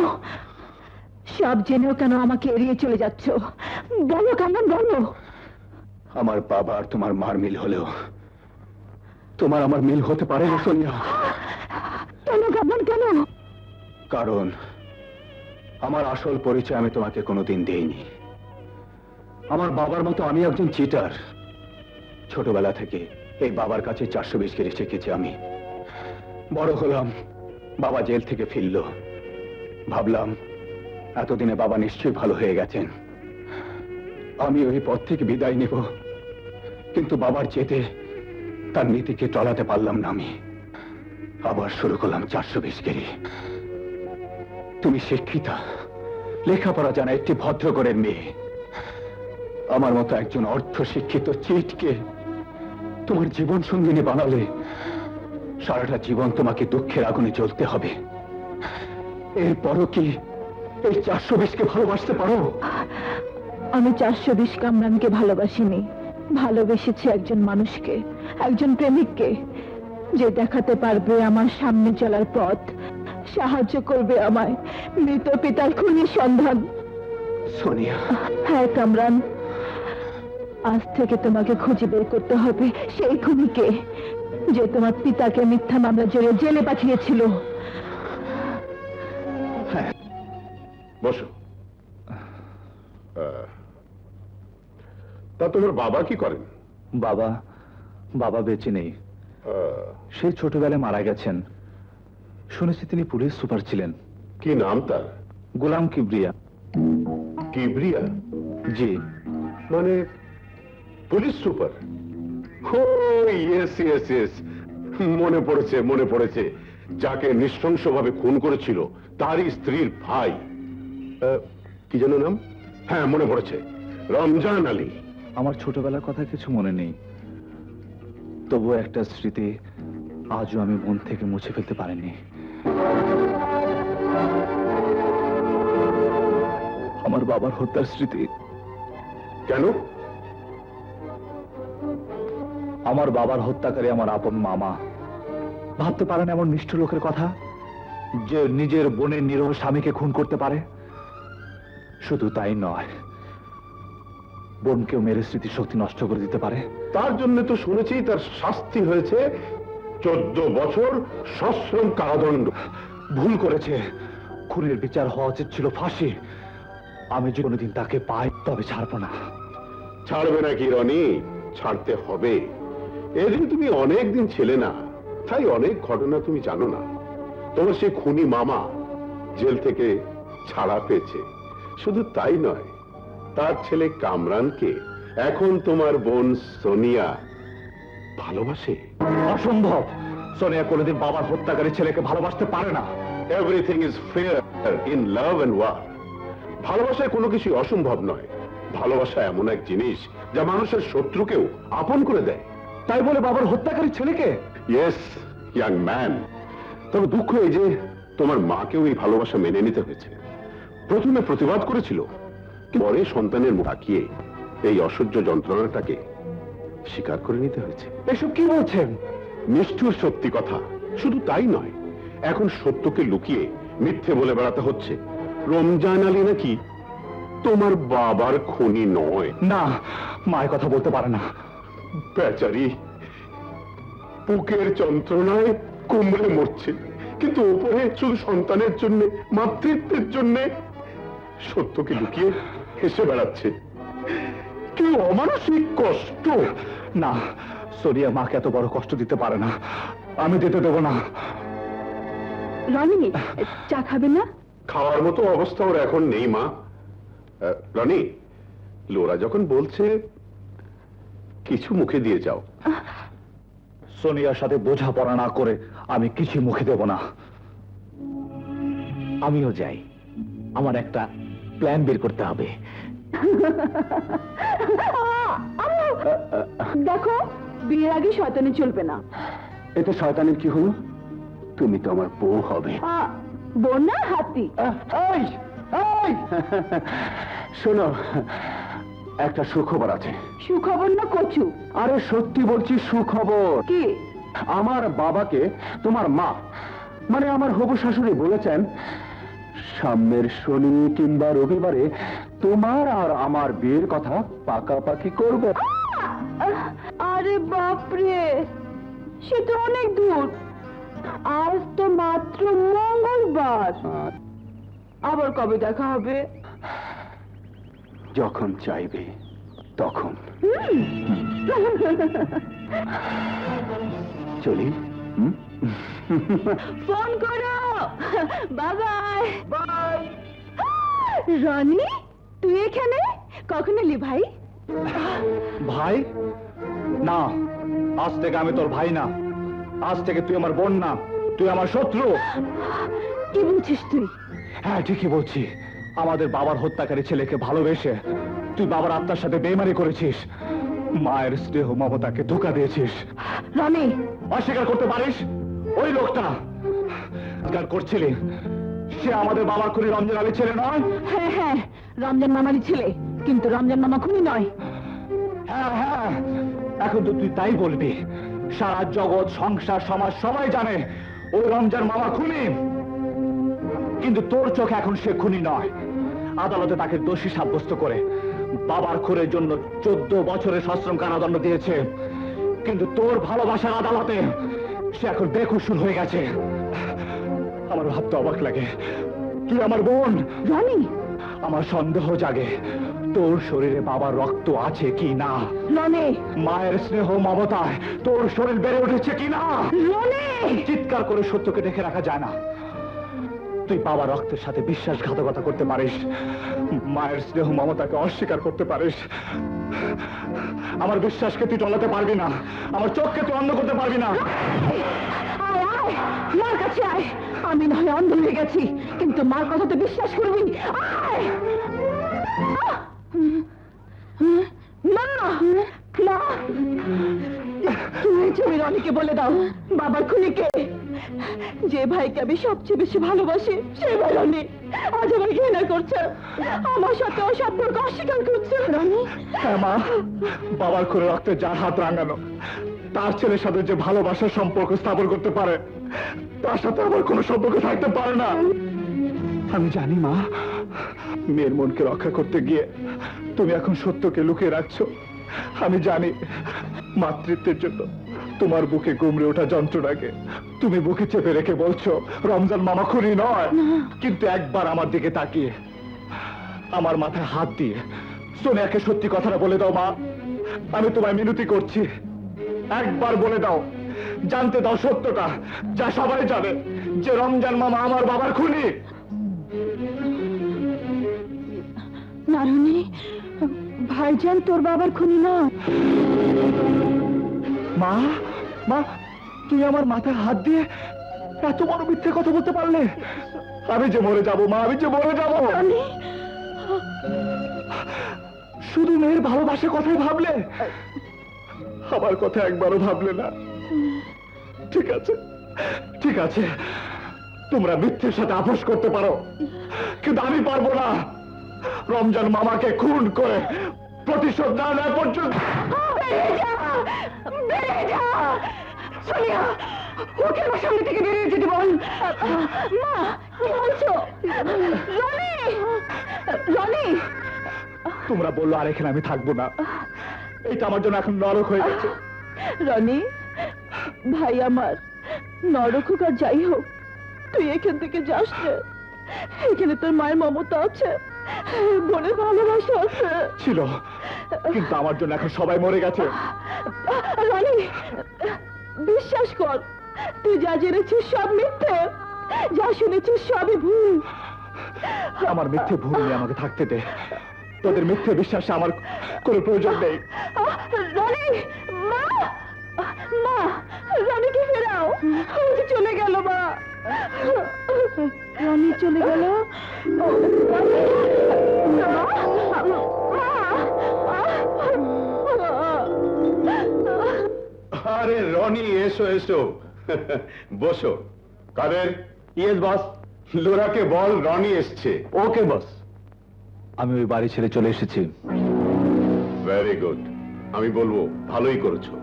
সব জেনেও কেন আমাকে এড়িয়ে চলে যাচ্ছ? বলো কামরান, বলো। আমার বাবা আর তোমার মার মিল হলেও তোমার আমার মিল হতে পারে না সোনিয়া। কেন কামরান, কেন? কারণ আমার আসল পরিচয় আমি তোমাকে কোনোদিন দেইনি। আমার বাবার মতো আমি একজন চিটার। ছোটবেলা থেকে এই বাবার কাছে 420 কেজি শিখেছি আমি। বড় হলাম, বাবা জেল থেকে ফিরল। ভাবলাম এতদিনে বাবা নিশ্চয়ই ভালো হয়ে গেছেন, আমি ওই পথ থেকে বিদায় নেব। কিন্তু বাবার চেতে তার নীতিকে টলাতে পারলাম না আমি। আবার শুরু করলাম 420 কেজি। তুমি শিক্ষিতা, লেখাপড়া জানা একটি ভদ্রঘরের মেয়ে। আমার মতো একজন অর্ধ শিক্ষিত চিটকে তোমার জীবন সঙ্গিনী বানালে সারাটা জীবন তোমাকে দুঃখের আগুনে জ্বলতে হবে। এরপরও কি এই 420কে ভালোবাসতে পারো? আমি 420 কামরানকে ভালোবাসিনি, ভালোবেসেছি একজন মানুষকে, একজন প্রেমিককে, যে দেখাতে পারবে আমার সামনে চলার পথ, সাহায্য করবে আমায় মৃত পিতার খুনির সন্ধান। সোনিয়া, হ্যাঁ কামরান, আজ থেকে তোমাকে খুঁজে বের করতে হবে সেই খুনিকে, যে তোমার পিতাকে মিথ্যা মামলা জড়িয়ে জেলে পাঠিয়েছিল। বসো। তা তোমার বাবা কি করেন? বাবা, বাবা বেঁচে নেই, সেই ছোটবেলায় মারা গেছেন। শুনেছি তিনি পুলিশ সুপার ছিলেন। কি নাম তার? গোলাম কিবরিয়া। কিবরিয়া? জি। মানে পুলিশ সুপার? ও ইয়েস ইয়েস ইয়েস, মনে পড়েছে, মনে পড়েছে। যাকে নৃশংসভাবে খুন করেছিল তারই স্ত্রীর ভাই, কি যেন নাম? হ্যাঁ, মনে পড়েছে, রমজান আলী। আমার ছোটবেলার কথা কিছু মনে নেই, তবুও একটা স্মৃতি আজও আমি মন থেকে মুছে ফেলতে পারিনি। আমার বাবার হত্যার স্মৃতি। কেন? আমার বাবার হত্যাকারী আমার আপন মামা। ভাবতে পারেন এমন নিষ্ঠুর লোকের কথা, যে নিজের বোনের নিরহ স্বামীকে খুন করতে পারে। শুধু তাই নয়, বোনকেও মেরে স্মৃতিশক্তি নষ্ট করে দিতে পারে। তার জন্য তো শুনেছি তার শাস্তি হয়েছে 14 বছর সশ্রম কারাদণ্ড। ভুল করেছে, খুনের বিচার হওয়া উচিত ছিল ফাঁসি। আমি যে কোনোদিন তাকে পাই তবে ছাড়বো না। ছাড়বে নাকি রনি? ছাড়তে হবে। এদিন তুমি অনেক দিন ছিলে না, তাই অনেক ঘটনা তুমি জানো না। তোমার সেই খুনি মামা জেল থেকে ছাড়া পেয়েছে। শুধু তাই নয়, তার ছেলে কামরানকে এখন তোমার বোন সোনিয়া ভালোবাসে। অসম্ভব, সোনিয়া কোনোদিন বাবার হত্যাকারী ছেলেকে ভালোবাসতে পারে না। Everything is fair in love and war. ভালোবাসায় কোনো কিছু অসম্ভব নয়। ভালোবাসা এমন এক জিনিস যা মানুষের শত্রুকেও আপন করে দেয়। তাই বলে বাবার হত্যাকারী ছেলেকে? ইয়েস ইয়াং ম্যান, তবে দুঃখ এই যে তোমার মাকেও এই ভালোবাসা মেনে নিতে হয়েছে। প্রথমে প্রতিবাদ করেছিল, পরে সন্তানের মুখ তাকিয়ে এই অসহ্য যন্ত্রণাটাকে স্বীকার করে নিতে হয়েছে। এসব কি বলছেন? নিষ্ঠুর সত্যি কথা। শুধু তাই নয়, এখন সত্যকে লুকিয়ে মিথ্যে বলে বেড়াতে হচ্ছে। রমজান আলী নাকি তোমার বাবার খুনি নয়। না, মায়ের কথা বলতে পারে না। বেচারি বুকের যন্ত্রণায় কুমড়ে মরছে, কিন্তু উপরে শুধু সন্তানের জন্য, মাতৃত্বের জন্য সত্যকে লুকিয়ে হেসে বেড়াচ্ছে। কি অমানসিক কষ্ট! না, সোনিয়া মাকে এত বড় কষ্ট দিতে পারে না, আমি দিতে দেবো না। রনি, চা খাবে না? খাওয়ার মতো অবস্থা ওর এখন নেই মা। রনি, লোরা যখন বলছে কিছু মুখে দিয়ে যাও। সোনিয়ার সাথে বোঝাপড়া না করে আমি কিছু মুখে দেব না। আমিও যাই, আমার একটা প্ল্যান বের করতে হবে। দেখো, বিয়ের আগে শয়তানি চলবে না। এতে শয়তানের কি হলো? তুমি তো আমার বউ হবে। বোন না, হাতি। এই এই শোনো, একটা সুখবর আছে। সুখবর না কচু? আরে সত্যি বলছি, সুখবর। কি? আমার বাবাকে তোমার মা, মানে আমার হবু শাশুড়ি বলেছেন, সামনের শনি কিংবা রবিবারে তোমার আর আমার বিয়ের কথা পাকাপাকি করবে। আরে বাপরে, সে তো অনেক দূর। আজ তো মাত্র মঙ্গলবার। আবার কবে দেখা হবে? যখন চাইবে তখন। চলি। ফোন করো। Bye bye. রনি, তুই এখানে কখন এলি ভাই? ভাই না, আজ থেকে আমি তোর ভাই না, আজ থেকে তুই আমার বোন না, তুই আমার শত্রু। কি বলছিস তুই? হ্যাঁ, ঠিকই বলছি। আমাদের বাবার হত্যাকারী ছেলেকে ভালোবেসে তুই বাবার আত্মার সাথে বেইমানি করেছিস, মায়ের স্নেহ মমতাকে ধোঁকা দিয়েছিস। রনি, অস্বীকার করতে পারিস? ওই লোকটা অস্বীকার করছিলি, সে আমাদের বাবার খুনি রমজান আলী ছেলে নয়? হ্যাঁ হ্যাঁ, রমজান মামারই ছেলে, কিন্তু রমজান মামা খুনি নয়। হ্যাঁ হ্যাঁ, এখন তো তুই তাই বলবি। সারা জগৎ, সংসার, সমাজ সবাই জানে ওই রমজান মামা খুনি, কিন্তু তোর চোখে এখন সে খুনি নয়। আদালতে তাকে দোষী সাব্যস্ত করে বাবার খুনের জন্য 14 বছরের সশ্রম কারাদণ্ড দিয়েছে, কিন্তু তোর ভালোবাসার আদালতে সে এখন বেকসুর হয়ে গেছে। আমার ভাবতে অবাক লাগে, তুই আমার বোন। রনি, আমার সন্দেহ জাগে তোর শরীরে বাবার রক্ত আছে কি না, রনি, মায়ের স্নেহ মমতায় তোর শরীর বেড়ে উঠেছে কি না। রনি! চিৎকার করে সত্যকে ঢেকে রাখা যায় না। তুই বাবার রক্তের সাথে বিশ্বাসঘাতকতা করতে পারিস, মায়ের স্নেহ মমতাকে অস্বীকার করতে পারিস। আমার বিশ্বাসকে তুই টলাতে পারবি না, আমার চোখকে তুই অন্ধ করতে পারবি না। আয় আয়, মার কাছে আয়। আমি না হয় অন্ধ হয়ে গেছি, কিন্তু মার কথা তো বিশ্বাস করবি। আয়! মা, মা, তুমি রনিকে বলে দাও বাবার খুনিকে। যে ভাইকে আমি সবচেয়ে বেশি ভালোবাসি সেই ভাই রনি আজ আমার ঘৃণা করছে, আমার সাথে ও সম্পর্ক অস্বীকার করছে। রনি, হ্যাঁ মা, বাবার খুনে রক্তে যার হাত রাঙানো, তার ছেলের সাথে যে ভালোবাসার সম্পর্ক স্থাপন করতে পারে, তার সাথে আমার কোনো সম্পর্ক থাকতে পারে না। আমি জানি মা, মেয়ের মনকে রক্ষা করতে গিয়ে তুমি এখন সত্যকে লুকিয়ে রাখছো। আমি জানি মাতৃত্বের জন্য তোমার বুকে গুমড়ে ওঠা যন্ত্রণাকে তুমি বুকে চেপে রেখে বলছো রমজান মামা খুনি নয়, কিন্তু একবার আমার দিকে তাকিয়ে আমার মাথায় হাত দিয়ে সোনিয়াকে সত্যি কথাটা বলে দাও মা। আমি তোমায় মিনতি করছি, একবার বলে দাও, জানতে দাও সত্যটা, যা সবাই জানে, যে রমজান মামা আমার বাবার খুনি। না রনি, ভাইজান তোর বাবার খুনি নয়। মা, মা, তুই আমার মাথায় হাত দিয়ে এত বড় মিথ্যে কথা বলতে পারলে? আমি যে মরে যাবো মা, আমি যে মরে যাবো। রনি, শুধু মেয়ের ভালোবাসার কথাই ভাবলে, আমার কথা একবারও ভাবলে না। ঠিক আছে, ঠিক আছে, তোমরা মিথ্যের সাথে আপোষ করতে পারো, কিন্তু আমি পারবো না। রমজান মামাকে খুন করে প্রতিশোধ না নেওয়া পর্যন্ত। বেরিয়ে যা, বেরিয়ে যা। সোনিয়া, ওকে আমার সামনে থেকে বেরিয়ে যেতে বল। মা, কি বলছো? রনি, রনি! তোমরা বললো আর এখানে আমি থাকবো না, এটা আমার জন্য এখন নরক হয়ে গেছে। রনি, ভাই আমার, নরক হোক আর যাই হোক, তুই এখান থেকে যাস না। এখানে তোর মায়ের মমতা আছে, বোনের ভালোবাসা আছে। ছিল, কিন্তু আমার জন্য এখন সবাই মরে গেছে। রনি, বিশ্বাস কর, তুই যা জেনেছিস সব মিথ্যে, যা শুনেছিস সবই ভুল। আমার মিথ্যে ভুল নিয়ে আমাকে থাকতে দে, তোদের মিথ্যে বিশ্বাসে আমার কোনো প্রয়োজন নেই। রনি, মা, মা, রনিকে ফেরাও, ও যে চলে গেল। মা, রনি চলে গেল। আরে রনি, এসো এসো, বসো। কাদের? Yes boss. লোরাকে বল রনি এসছে। ওকে বস। আমি ওই বাড়ি ছেড়ে চলে এসেছি। Very good. আমি বলবো ভালোই করেছো,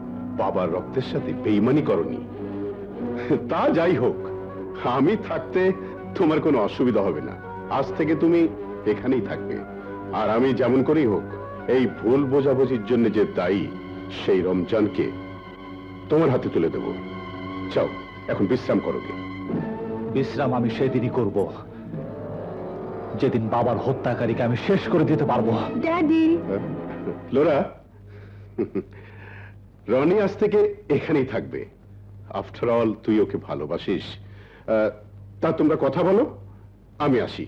বাবার রক্তের সাথে বেইমানি করনি। তা যাই হোক, আমি থাকতে তোমার কোনো অসুবিধা হবে না। আজ থেকে তুমি এখানেই থাকবে, আর আমি যেমন করেই হোক এই ভুল বোঝাবুঝির জন্য যে দায়ী, সেই রমজানকে তোমার হাতে তুলে দেব। যাও, এখন বিশ্রাম করো গে। বিশ্রাম আমি সেদিনই করব যেদিন বাবার হত্যাকারীকে আমি শেষ করে দিতে পারবো। ড্যাডি, লোরা, রনি আজ থেকে এখানেই থাকবে। আফটার অল তুই ওকে ভালোবাসিস। তা তোমরা কথা বলো, আমি আসি।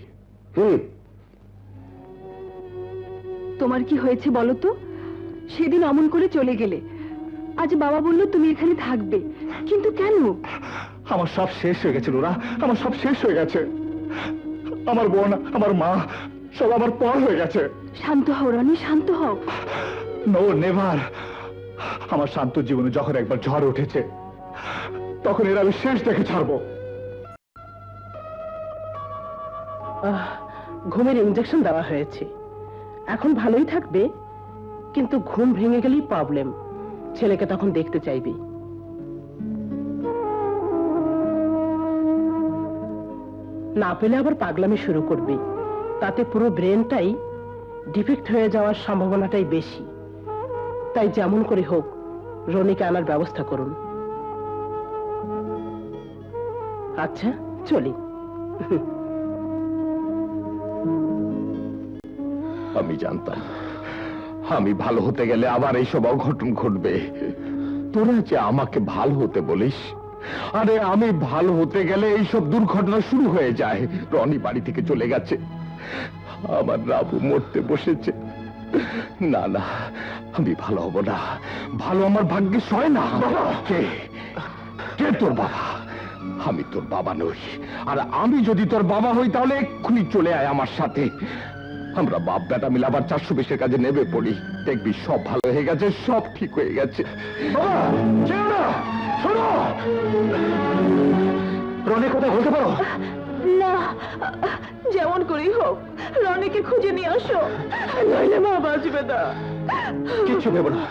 তোমার কি হয়েছে বলো তো? সেদিন অমন করে চলে গেলে, আজ বাবা বলল তুমি এখানে থাকবে, কিন্তু কেন? আমার সব শেষ হয়ে গেছে লোরা, আমার সব শেষ হয়ে গেছে। আমার বোন, আমার মা, সব আমার পর হয়ে গেছে। শান্ত হও রনি, শান্ত হও। No never. আমার শান্ত জীবনে যখন একবার ঝড় উঠেছে, তখন এর আমি শেষ দেখে ছাড়বো। ঘুমের ইনজেকশন দেওয়া হয়েছে, এখন ভালোই থাকবে, কিন্তু ঘুম ভেঙে গেলেই প্রবলেম। ছেলেকে তখন দেখতে চাইবে। না পেলে আবার পাগলামি শুরু করবে, তাতে পুরো ব্রেনটাই ডিফেক্ট হয়ে যাওয়ার সম্ভাবনাটাই বেশি। তাই যেমন করে হোক রনিকে আনার ব্যবস্থা করুন। আচ্ছা চলি। আমি জানতাম আমি ভালো হতে গেলে আবার এইসব অঘটন ঘটবে। তোরা যে আমাকে ভালো হতে বলিস, আরে আমি ভালো হতে গেলে এইসব দুর্ঘটনা শুরু হয়ে যায়। রনি বাড়ি থেকে চলে গেছে, আমার রাবু মরতে বসেছে। না না, আমি ভালো হব না, ভালো আমার ভাগ্যে সয় না। কে কে তোর বাবা? আমি তোর বাবা নই, আর আমি যদি তোর বাবা হই তাহলে এক্ষুনি চলে আয় আমার সাথে। আমরা বাপ বেটা মিলে আবার 420 কাজে নেমে পড়ি, দেখবি সব ভালো হয়ে গেছে, সব ঠিক হয়ে গেছে। রনি কোথায় বলতে পারো? না, যেমন করেই হোক রনিকে খুঁজে নিয়ে আসো, নইলে মা বাঁচবে না। কিচ্ছু ভেবো না,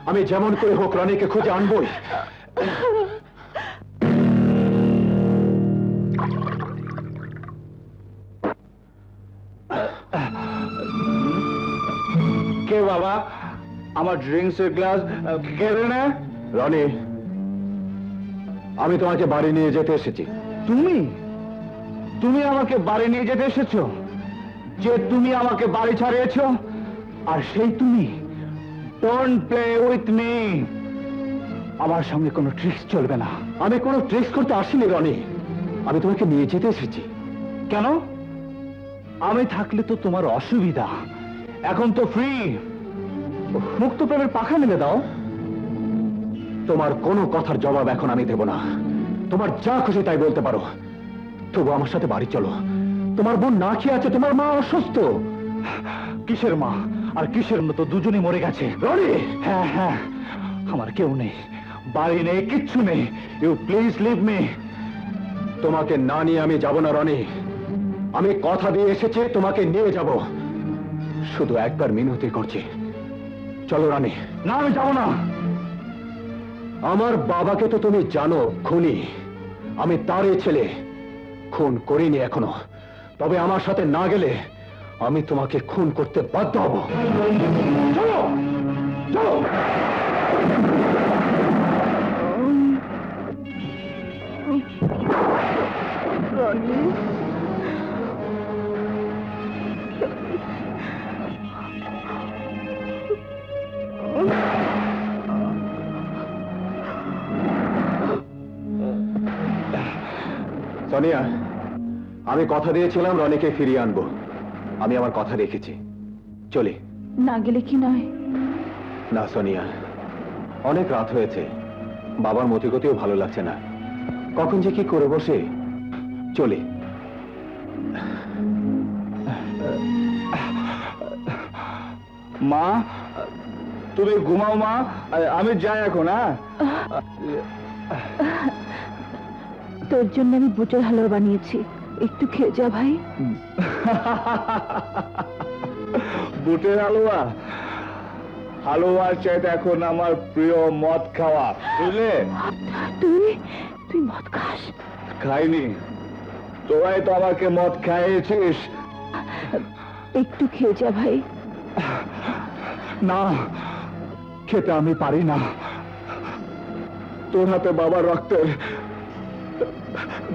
আমি যেমন করে হোক রনিকে খুঁজে আনবই। কে বাবা? আমার ড্রিঙ্কস এর গ্লাস কেড়ে নে। রনি, আমি তোমাকে বাড়ি নিয়ে যেতে এসেছি। তুমি তুমি আমাকে বাড়ি নিয়ে যেতে এসেছো? যে তুমি আমাকে বাড়ি ছাড়িয়েছো, আর সেই তুমি? Don't play with me. আমার সঙ্গে কোনো ট্রিক্স চলবে না। আমি কোনো ট্রিক্স করতে আসিনি রনি, আমি তোমাকে নিয়ে যেতে এসেছি। কেন? আমি থাকলে তো তোমার অসুবিধা। এখন তো ফ্রি, মুক্ত প্রেমের পাখা মেলে দাও। তোমার কোনো কথার জবাব এখন আমি দেব না। তোমার যা খুশি তাই বলতে পারো, তবু আমার সাথে বাড়ি চলো। তোমার বোন না খেয়ে আছে, তোমার মা অসুস্থ। কিসের মা আর কিসের মতো? দুজনেই মরে গেছে। রনি, হ্যাঁ হ্যাঁ, আমার কেউ নেই, বাড়ি নেই, কিচ্ছু নেই। You please leave me. তোমাকে না নিয়ে আমি যাব না রনি। আমি কথা দিয়ে এসেছি, তোমাকে নিয়ে যাব। শুধু একবার মিনতি করছি, চলো রনি। না, আমি যাব না। আমার বাবাকে তো তুমি জানো, খুনি। আমি তারই ছেলে, খুন করিনি এখনো। তবে আমার সাথে না গেলে আমি তোমাকে খুন করতে বাধ্য হব। চলো চলো। সোনিয়া, আমি কথা দিয়েছিলাম রনিকে ফিরিয়ে আনবো। আমি আমার কথা রেখেছি। চলি। না গেলে কি নয়? না সোনিয়া, অনেক রাত হয়েছে, বাবার মতিগতিও ভালো লাগছে না। কখন যে কি করে বসে। চলি। মা, তুমি ঘুমাও মা, আমি যাই এখন। হ্যাঁ, তোর জন্য আমি বুটের হালুয়া বানিয়েছি, একটু খেয়ে যা ভাই। বুটের হালুয়া? হালুয়ার চাইতে এখন আমার প্রিয় মদ খাওয়া, বুঝলে? তুই মদ খাস? খাইনি, তোরাই তো আমাকে মদ খাইয়েছিস। একটু খেয়ে যা ভাই। না, খেতে আমি পারি না। তোর হাতে বাবার রক্তের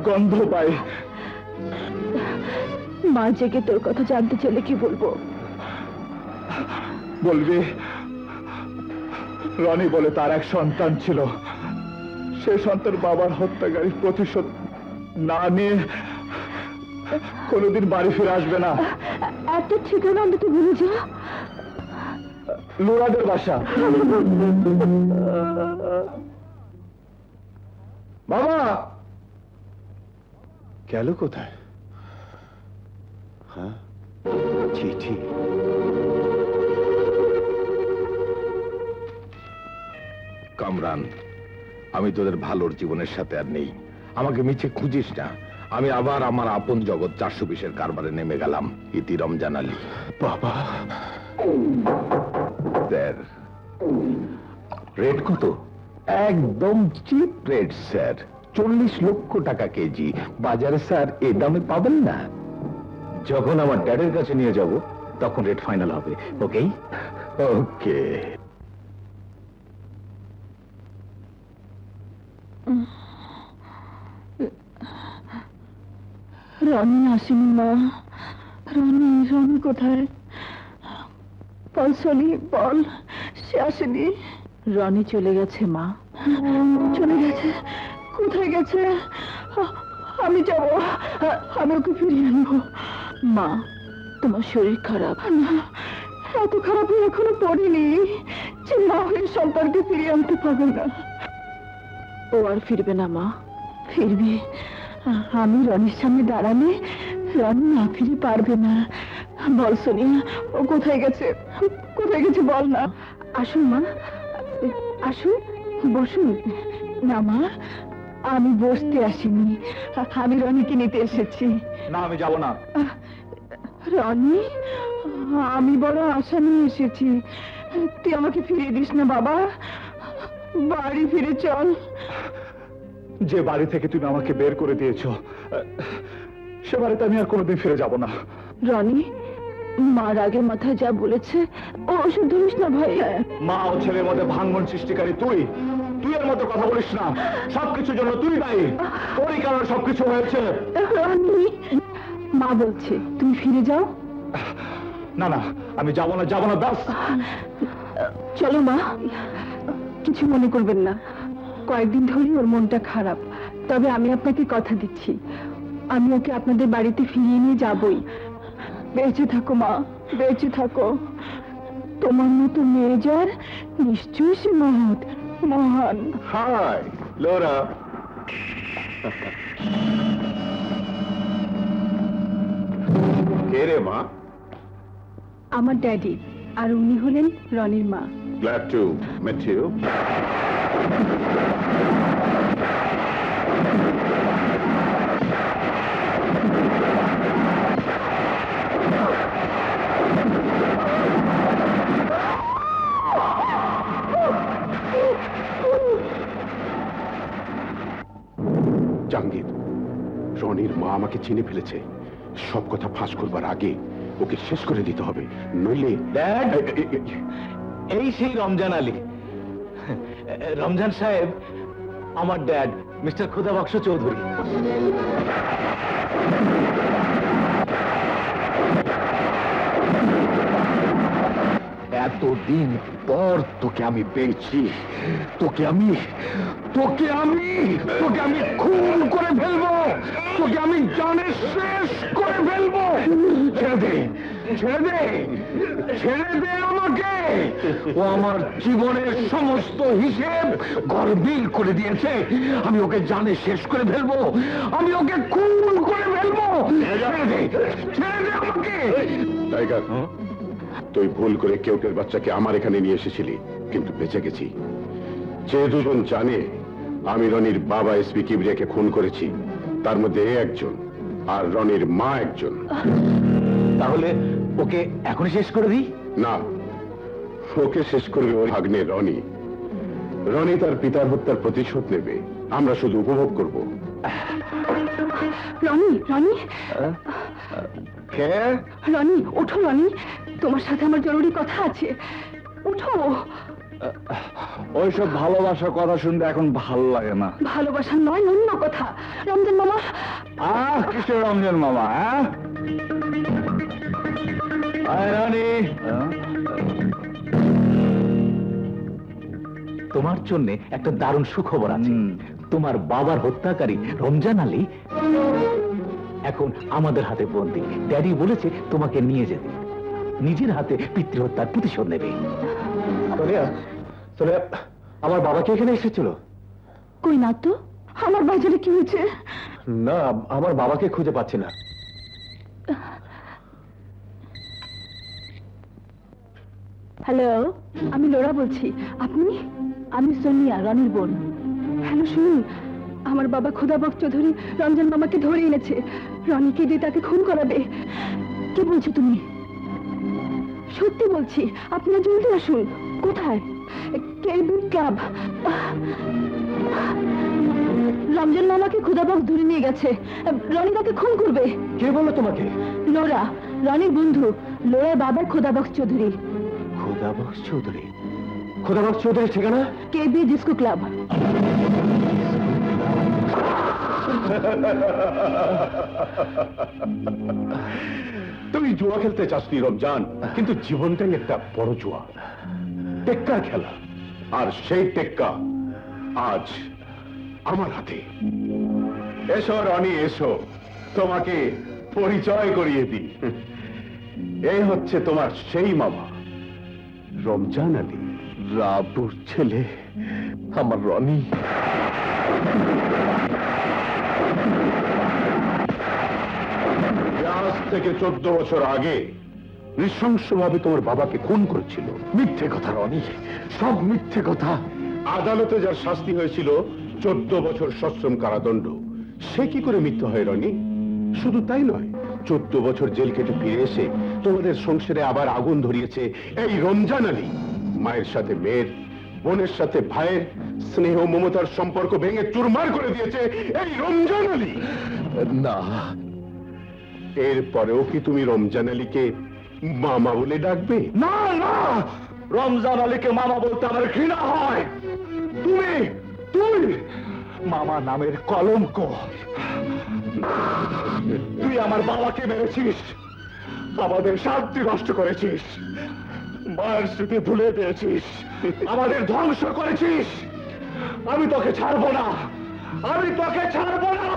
গন্ধ পাই। মা জেগে তোর কথা জানতে চাইলে কি বলবো? বলবি রনি বলে তার এক সন্তান ছিল, সে সন্তান বাবার হত্যাকারী প্রতিশোধ না নিয়ে কোনোদিন বাড়ি ফিরে আসবে না। এত ঠিকানা অন্তত ভুলে যা। লোরাদের বাসা। বাবা গেল কোথায়? হ্যাঁ, চিঠি। কামরান, আমি তোদের ভালোর জীবনের সাথে আর নেই, আমাকে মিছে খুঁজিস না। আমি আবার আমার আপন জগৎ 420-এর কারবারে নেমে গেলাম। ইতি রমজান আলী। বাবা, রেট কত? একদম চিপ রেট স্যার, 40 লক্ষ টাকা কেজি। বাজারে স্যার এ দামে পাবেন না। যখন আমার ড্যাডের কাছে নিয়ে যাব তখন রেট ফাইনাল হবে। ওকে? ওকে। রনি আসেনি মা। রনি কোথায়? বল সনি, বল, সে আসেনি। রনি চলে গেছে মা। চলে গেছে? কোথায় গেছে? আমি যাব, আমি ওকে ফিরিয়ে আনবো। মা, তোমার শরীর খারাপ? না, এত খারাপ এখনো পড়েনি যে না হলে সন্তানকে ফিরিয়ে আনতে পারবে না। ও আর ফিরবে না মা। ফিরবে, আমি রনির সামনে দাঁড়ালে রনি না ফিরে পারবে না। বল সোনিয়া, ও কোথায় গেছে? কোথায় গেছে বল না। আসুন মা, আসুন, বসুন। না মা, আমি বসতে আসিনি, আমি রনিকে নিতে এসেছি। না, আমি যাব না। রনি, আমি বড় আশা নিয়ে এসেছি। তুই আমাকে ফিরিয়ে দিস না বাবা, বাড়ি ফিরে চল। যে বাড়ি থেকে তুমি আমাকে বের করে দিয়েছো, সে বাড়িতে আমি আর কোনোদিন ফিরে যাব না। রনি, মার আগে মাথায় যা বলেছে ও ওষুধ ধরিস না ভাই। মা ও ছেলের মধ্যে ভাঙন সৃষ্টিকারী তুই। তুই এর মতো কথা বলিস না। সবকিছুর জন্য তুই দায়ী। তোরই কারণে সবকিছু হয়েছে। রনি, মা বলছে তুমি ফিরে যাও। না না, আমি যাব না, ব্যাস। চলো মা, কিছু মনে করবেন না। কয়েকদিন ধরেই ওর মনটা খারাপ, তবে আমি আপনাকে কথা দিচ্ছি আমি ওকে আপনাদের বাড়িতে ফিরিয়ে নিয়ে যাবই। বেঁচে থাকো মা, বেঁচে থাকো। তোমার মতো মেয়ে যার নিশ্চয়ই সে মহান। High LORA. কে রে মা? আমার ড্যাডি, আর উনি হলেন রনির মা। Glad to meet you. Jahangir, রনির মা আমাকে চিনে ফেলেছে। সব কথা ফাঁস করবার আগে ওকে শেষ করে দিতে হবে, নইলে ড্যাড, এই সেই রমজান আলী। রমজান সাহেব আমার ড্যাড, মিস্টার খুদাবক্স চৌধুরী। এতদিন পর তোকে আমি পেয়েছি। তোকে আমি খুন করে ফেলবো। তোকে আমি জানে শেষ করে ফেলবো। ছেড়ে দে আমাকে। ও আমার জীবনের সমস্ত হিসেব গরমিল করে দিয়েছে। আমি ওকে জানে শেষ করে ফেলবো। আমি ওকে খুন করে ফেলবো। ছেড়ে দে আমাকে। টাইগার, তুই ভুল করে কেউ বাচ্চাকে আমার এখানে নিয়ে এসেছিলি, কিন্তু বেঁচে গেছি। যে দুজন জানে আমি রনির বাবা এসপি কিবরিয়াকে খুন করেছি, তার মধ্যে এ একজন, আর রনির মা একজন। তাহলে ওকে এখনই শেষ করে দিই? না, ওকে শেষ করবে ওর ভাগ্নে রনি। রনি তার পিতার হত্যার প্রতিশোধ নেবে, আমরা শুধু উপভোগ করব। রনি, রনি, কে? রনি, ওঠো রনি, তোমার সাথে আমার জরুরি কথা আছে, ওঠো। ওইসব ভালোবাসার কথা শুনতে এখন ভাল লাগে না। ভালোবাসা নয়, অন্য কথা। রমজান মামা, কিসের রমজান মামা? হ্যাঁ, আয় রানী। তোমার জন্য একটা দারুণ সুখবর আছে। তোমার বাবার হত্যাকারী রমজান আলী এখন আমাদের হাতে বন্দী। ড্যাডি বলেছে তোমাকে নিয়ে যেতে, নিজের হাতে পিতৃহত্যার প্রতিশোধ নেবে। আমার বাবাকে এখানে এসেছিল? কই না তো, আমার বাজারে কি হয়েছে? না, আমার বাবাকে খুঁজে পাচ্ছি না। হ্যালো, আমি লোরা বলছি। আপনি? আমি সোনিয়া, রনির বোন। হ্যালো, শুনুন, আমার বাবা খোদাবক চৌধুরী রমজান মামাকে ধরে এনেছে। রনিকে দিয়ে তাকে খুন করাবে। কি বলছো তুমি? সত্যি বলছি, আপনারা জলদি আসুন। কোথায়? কেবি ক্লাব। রমজান মামাকে খোদাবক ধরে নিয়ে গেছে। রনি তাকে খুন করবে। কে বললো তোমাকে? লোরা, রনির বন্ধু। লোরার বাবা খোদাবক চৌধুরী। খোদাবক্স চৌধুরী? খোদাবক্স চৌধুরীর ঠিকানা? কেবি ডিস্কো ক্লাব। তুই জুয়া খেলতে চাসনি রমজান, কিন্তু জীবনটাই একটা বড় জুয়া, টেক্কার খেলা। আর সেই টেক্কা আজ আমার হাতে। এসো রনি, এসো, তোমাকে পরিচয় করিয়ে দিই। এই হচ্ছে তোমার সেই মামা রমজান আলী, রাবুর ছেলে, আমার রনি। আজ থেকে 14 বছর আগে নৃশংসভাবে তোমার বাবাকে খুন করেছিল। মিথ্যে কথা রনি, সব মিথ্যে কথা। আদালতে যার শাস্তি হয়েছিল 14 বছর সশ্রম কারাদণ্ড, সে কি করে মিথ্যা হয় রনি? শুধু তাই নয়, 14 বছর জেল কেটে ফিরে এসে তোমাদের সংসারে আবার আগুন ধরিয়েছে এই রমজান আলী। মায়ের সাথে মেয়ের, বোনের সাথে ভাইয়ের স্নেহ মমতার সম্পর্ক ভেঙে চুরমার করে দিয়েছে এই রমজান আলী। না, এরপরেও কি তুমি রমজান আলীকে মামা বলে ডাকবে? না না, রমজান আলীকে মামা বলতে আমার ঘৃণা হয়। তুমি তুই মামা নামের কলঙ্ক। তুই আমার বাবাকে মেরেছিস, আমাদের শান্তি নষ্ট করেছিস, মায়ের স্মৃতি ভুলে দিয়েছিস, আমাদের ধ্বংস করেছিস। আমি তোকে ছাড়বো না, আমি তোকে ছাড়বো না।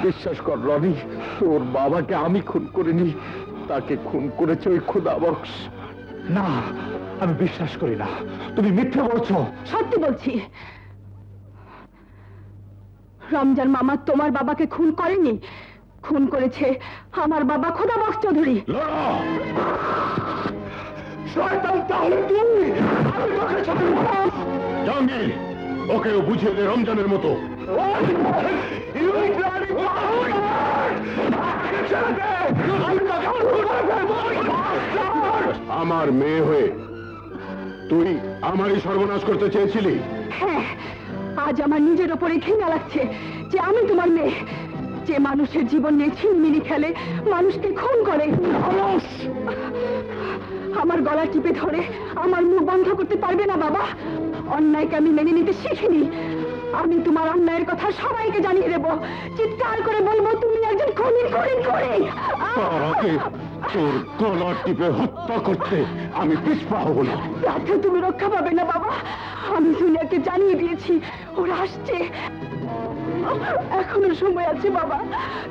বিশ্বাস কর রনি, তোর বাবাকে আমি খুন করিনি, তাকে খুন করেছে ওই খোদাবক্স। না, আমি বিশ্বাস করি না, তুমি মিথ্যে বলছো। সত্যি বলছি, রমজান মামা তোমার বাবাকে খুন করেনি, খুন করেছে আমার বাবা খোদাবক্স চৌধুরী। শয়তান তাহলে তুই! আমি তোকে ছাড়বো না। জাহাঙ্গীর, ওকেও বুঝিয়ে দে রমজানের মতো। আমার মেয়ে হয়ে তুই আমারই সর্বনাশ করতে চেয়েছিলি? হ্যাঁ, আজ আমার নিজের ওপরে ঘৃণা লাগছে যে আমি তোমার মেয়ে, যে মানুষের জীবন নিয়ে ছিনমিনি খেলে, মানুষকে খুন করে। আমার গলা টিপে ধরে আমার মুখ বন্ধ করতে পারবে না বাবা। অন্যায়কে আমি মেনে নিতে শিখিনি। আমি তোমার অন্যায়ের কথা সবাইকে জানিয়ে দেব, চিৎকার করে বলবো তুমি একজন খুনি, খুনি, খুনি। তাকে তোর গলা টিপে হত্যা করতে আমি পিছপা হব না। তাতে তুমি রক্ষা পাবে না বাবা। আমি দুনিয়াকে জানিয়ে দিয়েছি, ওরা আসছে। এখনো সময় আছে বাবা,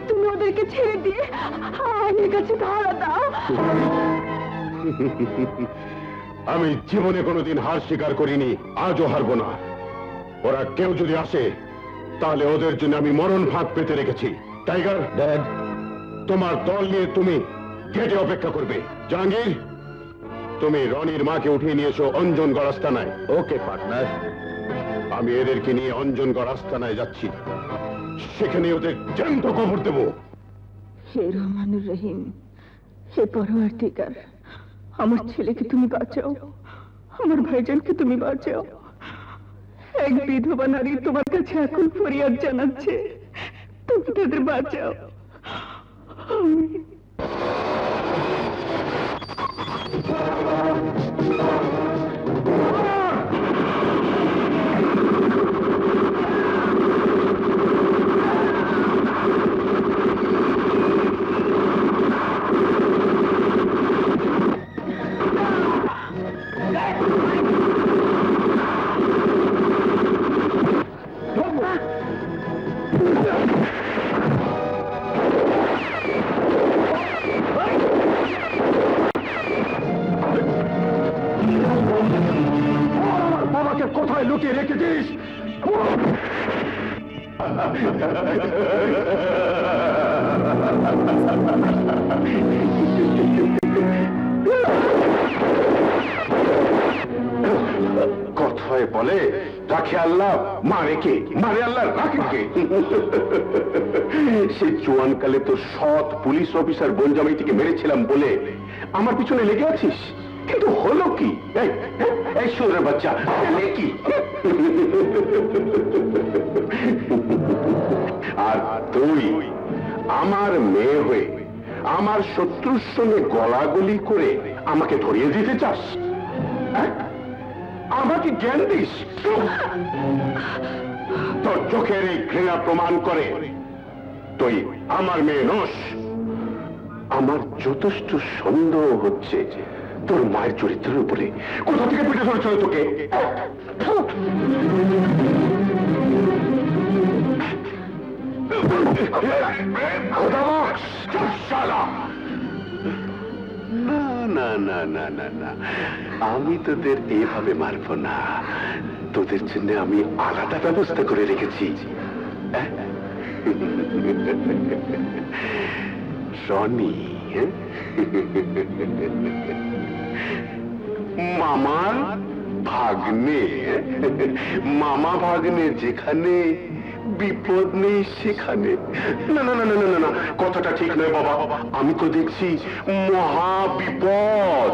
তুমি ওদেরকে ছেড়ে দিয়ে আইনের কাছে ধরা দাও। আমি জীবনে কোনোদিন হার স্বীকার করিনি, আজও হারবো না। ওরা কেউ যদি আসে তাহলে ওদের জন্য আমি মরণ ফাঁদ পেতে রেখেছি। টাইগার, ড্যাড, তোমার দল নিয়ে তুমি গেটে অপেক্ষা করবে। জাহাঙ্গীর, তুমি রনির মাকে উঠিয়ে নিয়ে এসো অঞ্জনগড় আস্তানায়। ওকে পার্টনার। আমি এদেরকে নিয়ে অঞ্জনগড় আস্তানায় যাচ্ছি, সেখানে ওদের জ্যান্ত কবর দেবো। হে রহমানুর রহিম, হে পরওয়ারদিগার, আমার ছেলেকে তুমি বাঁচাও, আমার ভাইজানকে তুমি বাঁচাও। এক বিধবা নারী তোমার কাছে এখন ফরিয়াদ জানাচ্ছে, তুমি তাদের বাঁচাও। বাবাকে কোথায় লুকিয়ে রেখেছিস? কথায় বলে রাখে আল্লাহ মারে কে, মারে আল্লাহ রাখে কে। সে জোয়ানকালে তো সৎ পুলিশ অফিসার বনজামাইটিকে মেরেছিলাম বলে আমার পিছনে লেগে আছিস, কিন্তু হলো কি? এই সুরের বাচ্চা, কি? আর তুই আমার মেয়ে হয়ে আমার শত্রুর সঙ্গে গলাগলি করে আমাকে ধরিয়ে দিতে চাস? আমাকে জ্ঞান দিস? তোর চোখের এই ঘৃণা প্রমাণ করে তুই আমার মেয়ে নস। আমার যথেষ্ট সন্দেহ হচ্ছে তোর মায়ের চরিত্রের উপরে। কোথা থেকে পিঠে ধরেছিল তোকে? না না না না না না, আমি তোদের এভাবে মারব না। তোদের জন্য আমি আলাদা ব্যবস্থা করে রেখেছি। রনি, মামার ভাগ্নে, মামা ভাগ্নে যেখানে বিপদ নেই সেখানে। না না না না না না, কথাটা ঠিক নয় বাবা, আমি তো দেখছি মহা বিপদ।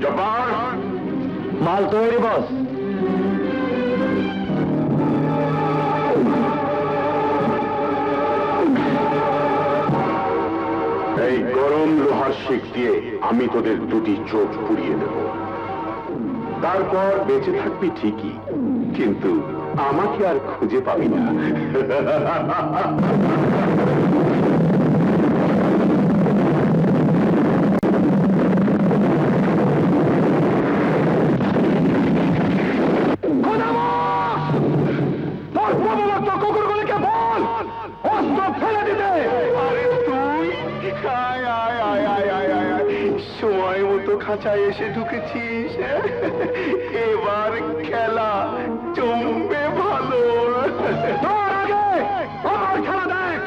জব্বার, মাল তৈরি বস। এই গরম লোহার শিক দিয়ে আমি তোদের দুটি চোখ পুড়িয়ে দেব। তারপর বেঁচে থাকবি ঠিকই, কিন্তু আমাকে আর খুঁজে পাবি না। কুকুরগুলিকে বল অস্ত্র ফেলে দিতে। আরে তুই সময় মতো খাঁচায় এসে ঢুকেছিস, এবার খেলা জমবে ভালো। তোর আগে আমার খেলা দেখ।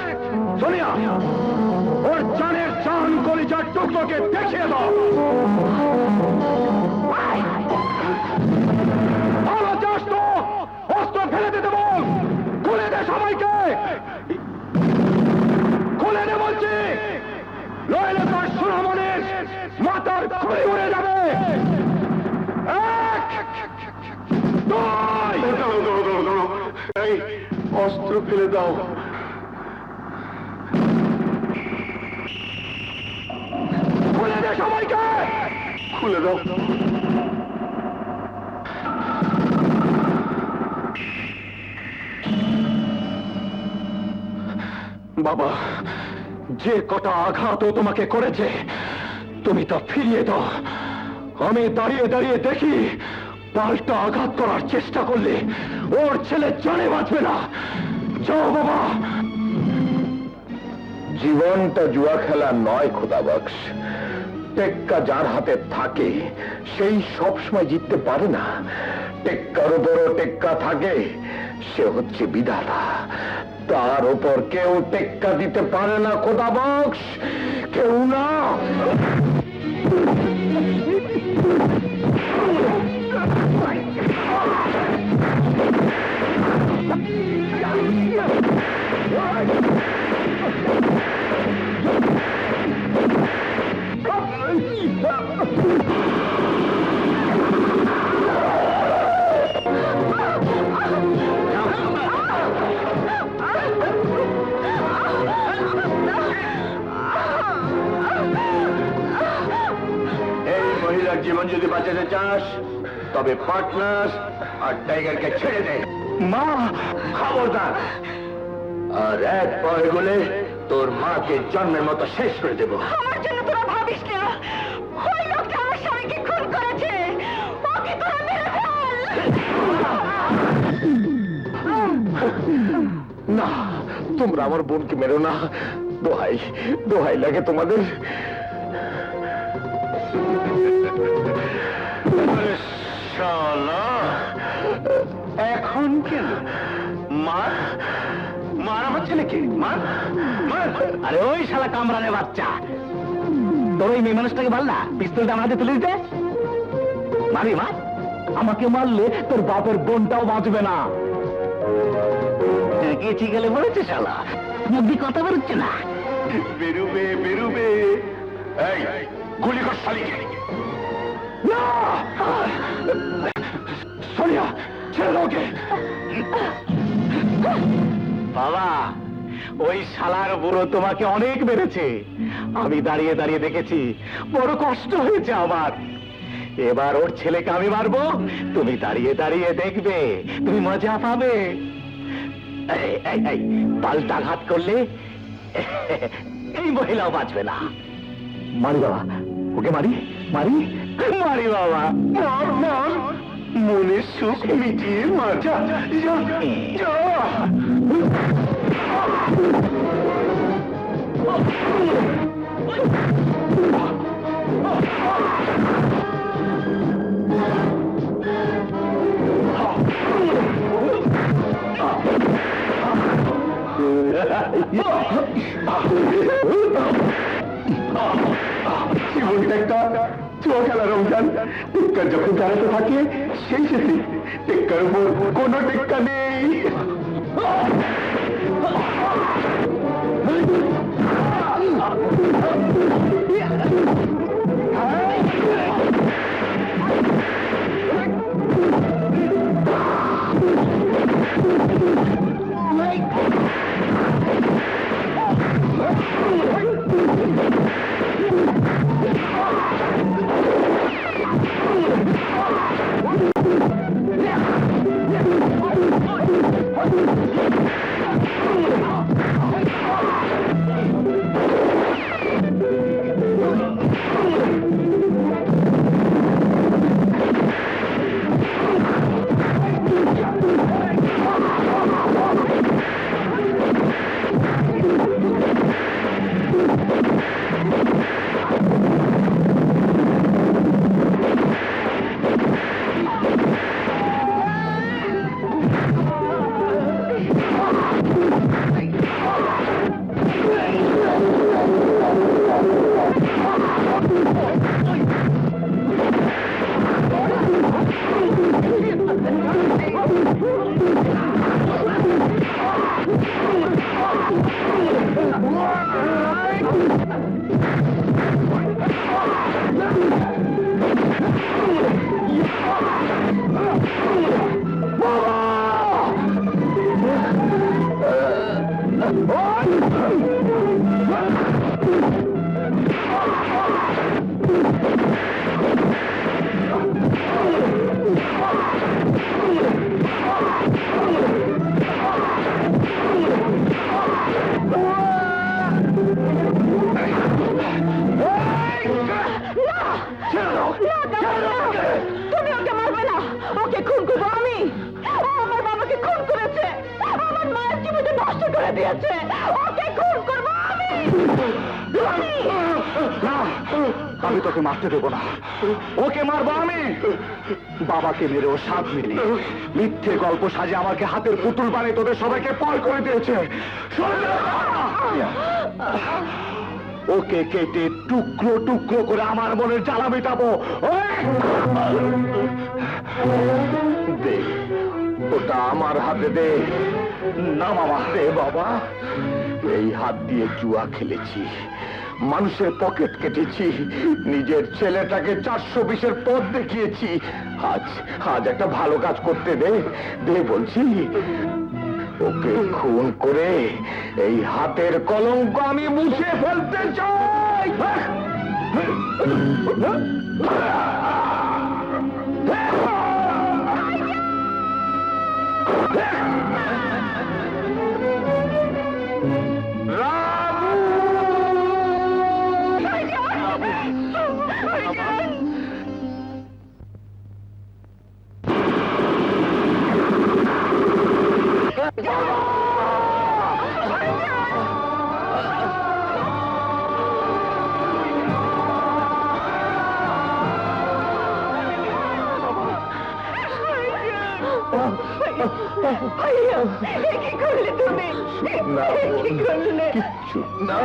সোনিয়া, ওর জানের জান কলিজার টুকরোকে দেখিয়ে দাও। ভালো চাস তো অস্ত্র ফেলে দিতে বল। খুলে দে সবাইকে, খুলে দে বলছি, নইলে তোর সুনামনের মাথার খুলি উড়ে যাবে। এই অস্ত্র ফেলে দাও। খুলে দে সবাইকে, খুলে দাও। বাবা, যে কটা আঘাতও তোমাকে করেছে তুমি তা ফিরিয়ে দাও। আমি দাঁড়িয়ে দাঁড়িয়ে দেখি পাল্টা আঘাত করার চেষ্টা করলে ওর ছেলে জানে বাঁচবে না। যাও বাবা। জীবনটা জুয়া খেলা নয় খোদা বক্স, টেক্কা যার হাতে থাকে সেই সব সময় জিততে পারে না। টেক্কার উপরও টেক্কা থাকে, সে হচ্ছে বিধাতা। তার উপর কেউ টেক্কা দিতে পারে না খোদা বক্স, কেউ না। এই মহিলার জীবন যদি বাঁচাতে চাস তবে পার্টনার আর টাইগারকে ছেড়ে দে। মা, খবরদার! আর এক পয় গলে তোর মাকে জন্মের মতো শেষ করে দেব। আমার জন্য তোরা ভাবিস না, ওই লোকটা আমার স্বামীকে খুন করেছে, ওকে তোরা মেরে ফেল। না, তোমরা আমার বোনকে মেরো না। দোহাই দোহাই লাগে তোমাদের। শালা, এখন কেন মার? মার আমার ছেলেকে, মার মার। আরে ওই শালা কামরানে বাচ্চা, তোর ওই মেয়ে মানুষটাকে বল না পিস্তলটা আমার হাতে তুলে দিতে। মারি মা, আমাকে মারলে তোর বাপের বোনটাও বাঁচবে না। গেছি গেলে বলেছে শালা, মুখ দিয়ে কথা বেরোচ্ছে না। বেরুবে বেরুবে। এই গুলি কর শালিকে। না, সোনিয়া, ছেড়ে দাও ওকে। বাবা, ওই শালার বুড়ো তোমাকে অনেক মেরেছে, আমি দাঁড়িয়ে দাঁড়িয়ে দেখেছি, বড় কষ্ট হয়েছে আমার। এবার ওর ছেলেকে আমি মারবো, তুমি দাঁড়িয়ে দাঁড়িয়ে দেখবে, তুমি মজা পাবে। এই, এই, এই, পাল্টা ঘাত করলে এই মহিলাও বাঁচবে না। মারি বাবা, ওকে মারি মারি মারি বাবা, মার মার, মনের সুখ মিটিয়ে মার। যা, যা, যা। জীবনটা একটা ছোয়া খেলা রমজান। টেক্কা যখন দাঁড়াতে থাকে সেই সাথে টেক্কার উপর কোনো টেক্কা নেই। তুমি ওকে মারবে না, ওকে খুন করবো আমি। ও আমার বাবাকে খুন করেছে, আমার মায়ের জীবনটা নষ্ট করে দিয়েছে, ওকে খুন করবো আমি। না, আমি তোকে মারতে দেবো না, ওকে মারবো আমি। বাবাকে মেরে ও 7 মিনিট মিথ্যে গল্প সাজে আমাকে হাতের পুতুল বানিয়ে তোদের সবাইকে পর করে দিয়েছে। ওকে কেটে টুকরো টুকরো করে আমার মনের জ্বালা মেটাবো। দে, ওটা আমার হাতে দে। না মামা, দে বাবা। এই হাত দিয়ে জুয়া খেলেছি, মানুষের পকেট কেটেছি, নিজের ছেলেটাকে 420-এর পথ দেখিয়েছি। আজ একটা ভালো কাজ করতে দে, দে বলছি। ওকে খুন করে এই হাতের কলঙ্ক আমি মুছে ফেলতে চাই। কি করলে তুমি? কি করলে? কিচ্ছু না,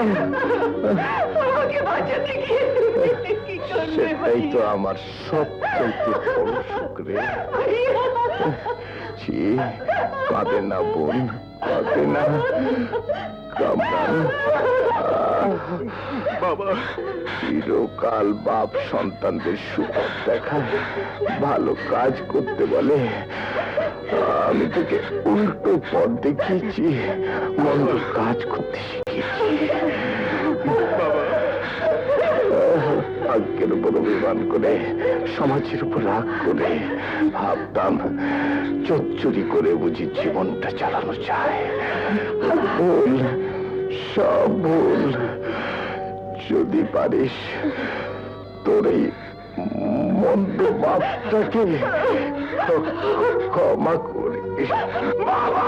আমাকে বাঁচাতে গিয়ে তুমি কি করলে? সেটাই তো আমার সবচেয়ে বড় সুখ রে। ছি, কাঁদে না বোন, কাঁদে না। কামরান বাবা, চিরকাল বাপ সন্তানদের সুখ দেখায়, ভালো কাজ করতে বলে। আমি তোকে উল্টো পথ দেখিয়েছি, মন্দ কাজ করতে শিখিয়েছি। ভাগ্যের উপর অভিমান করে, সমাজের উপর রাগ করে ভাবতাম চুরি করে বুঝি জীবনটা চালানো যায়। ভুল, সব ভুল। যদি পারিস তোর এই মন্দ বাপটাকে ক্ষমা করিস বাবা।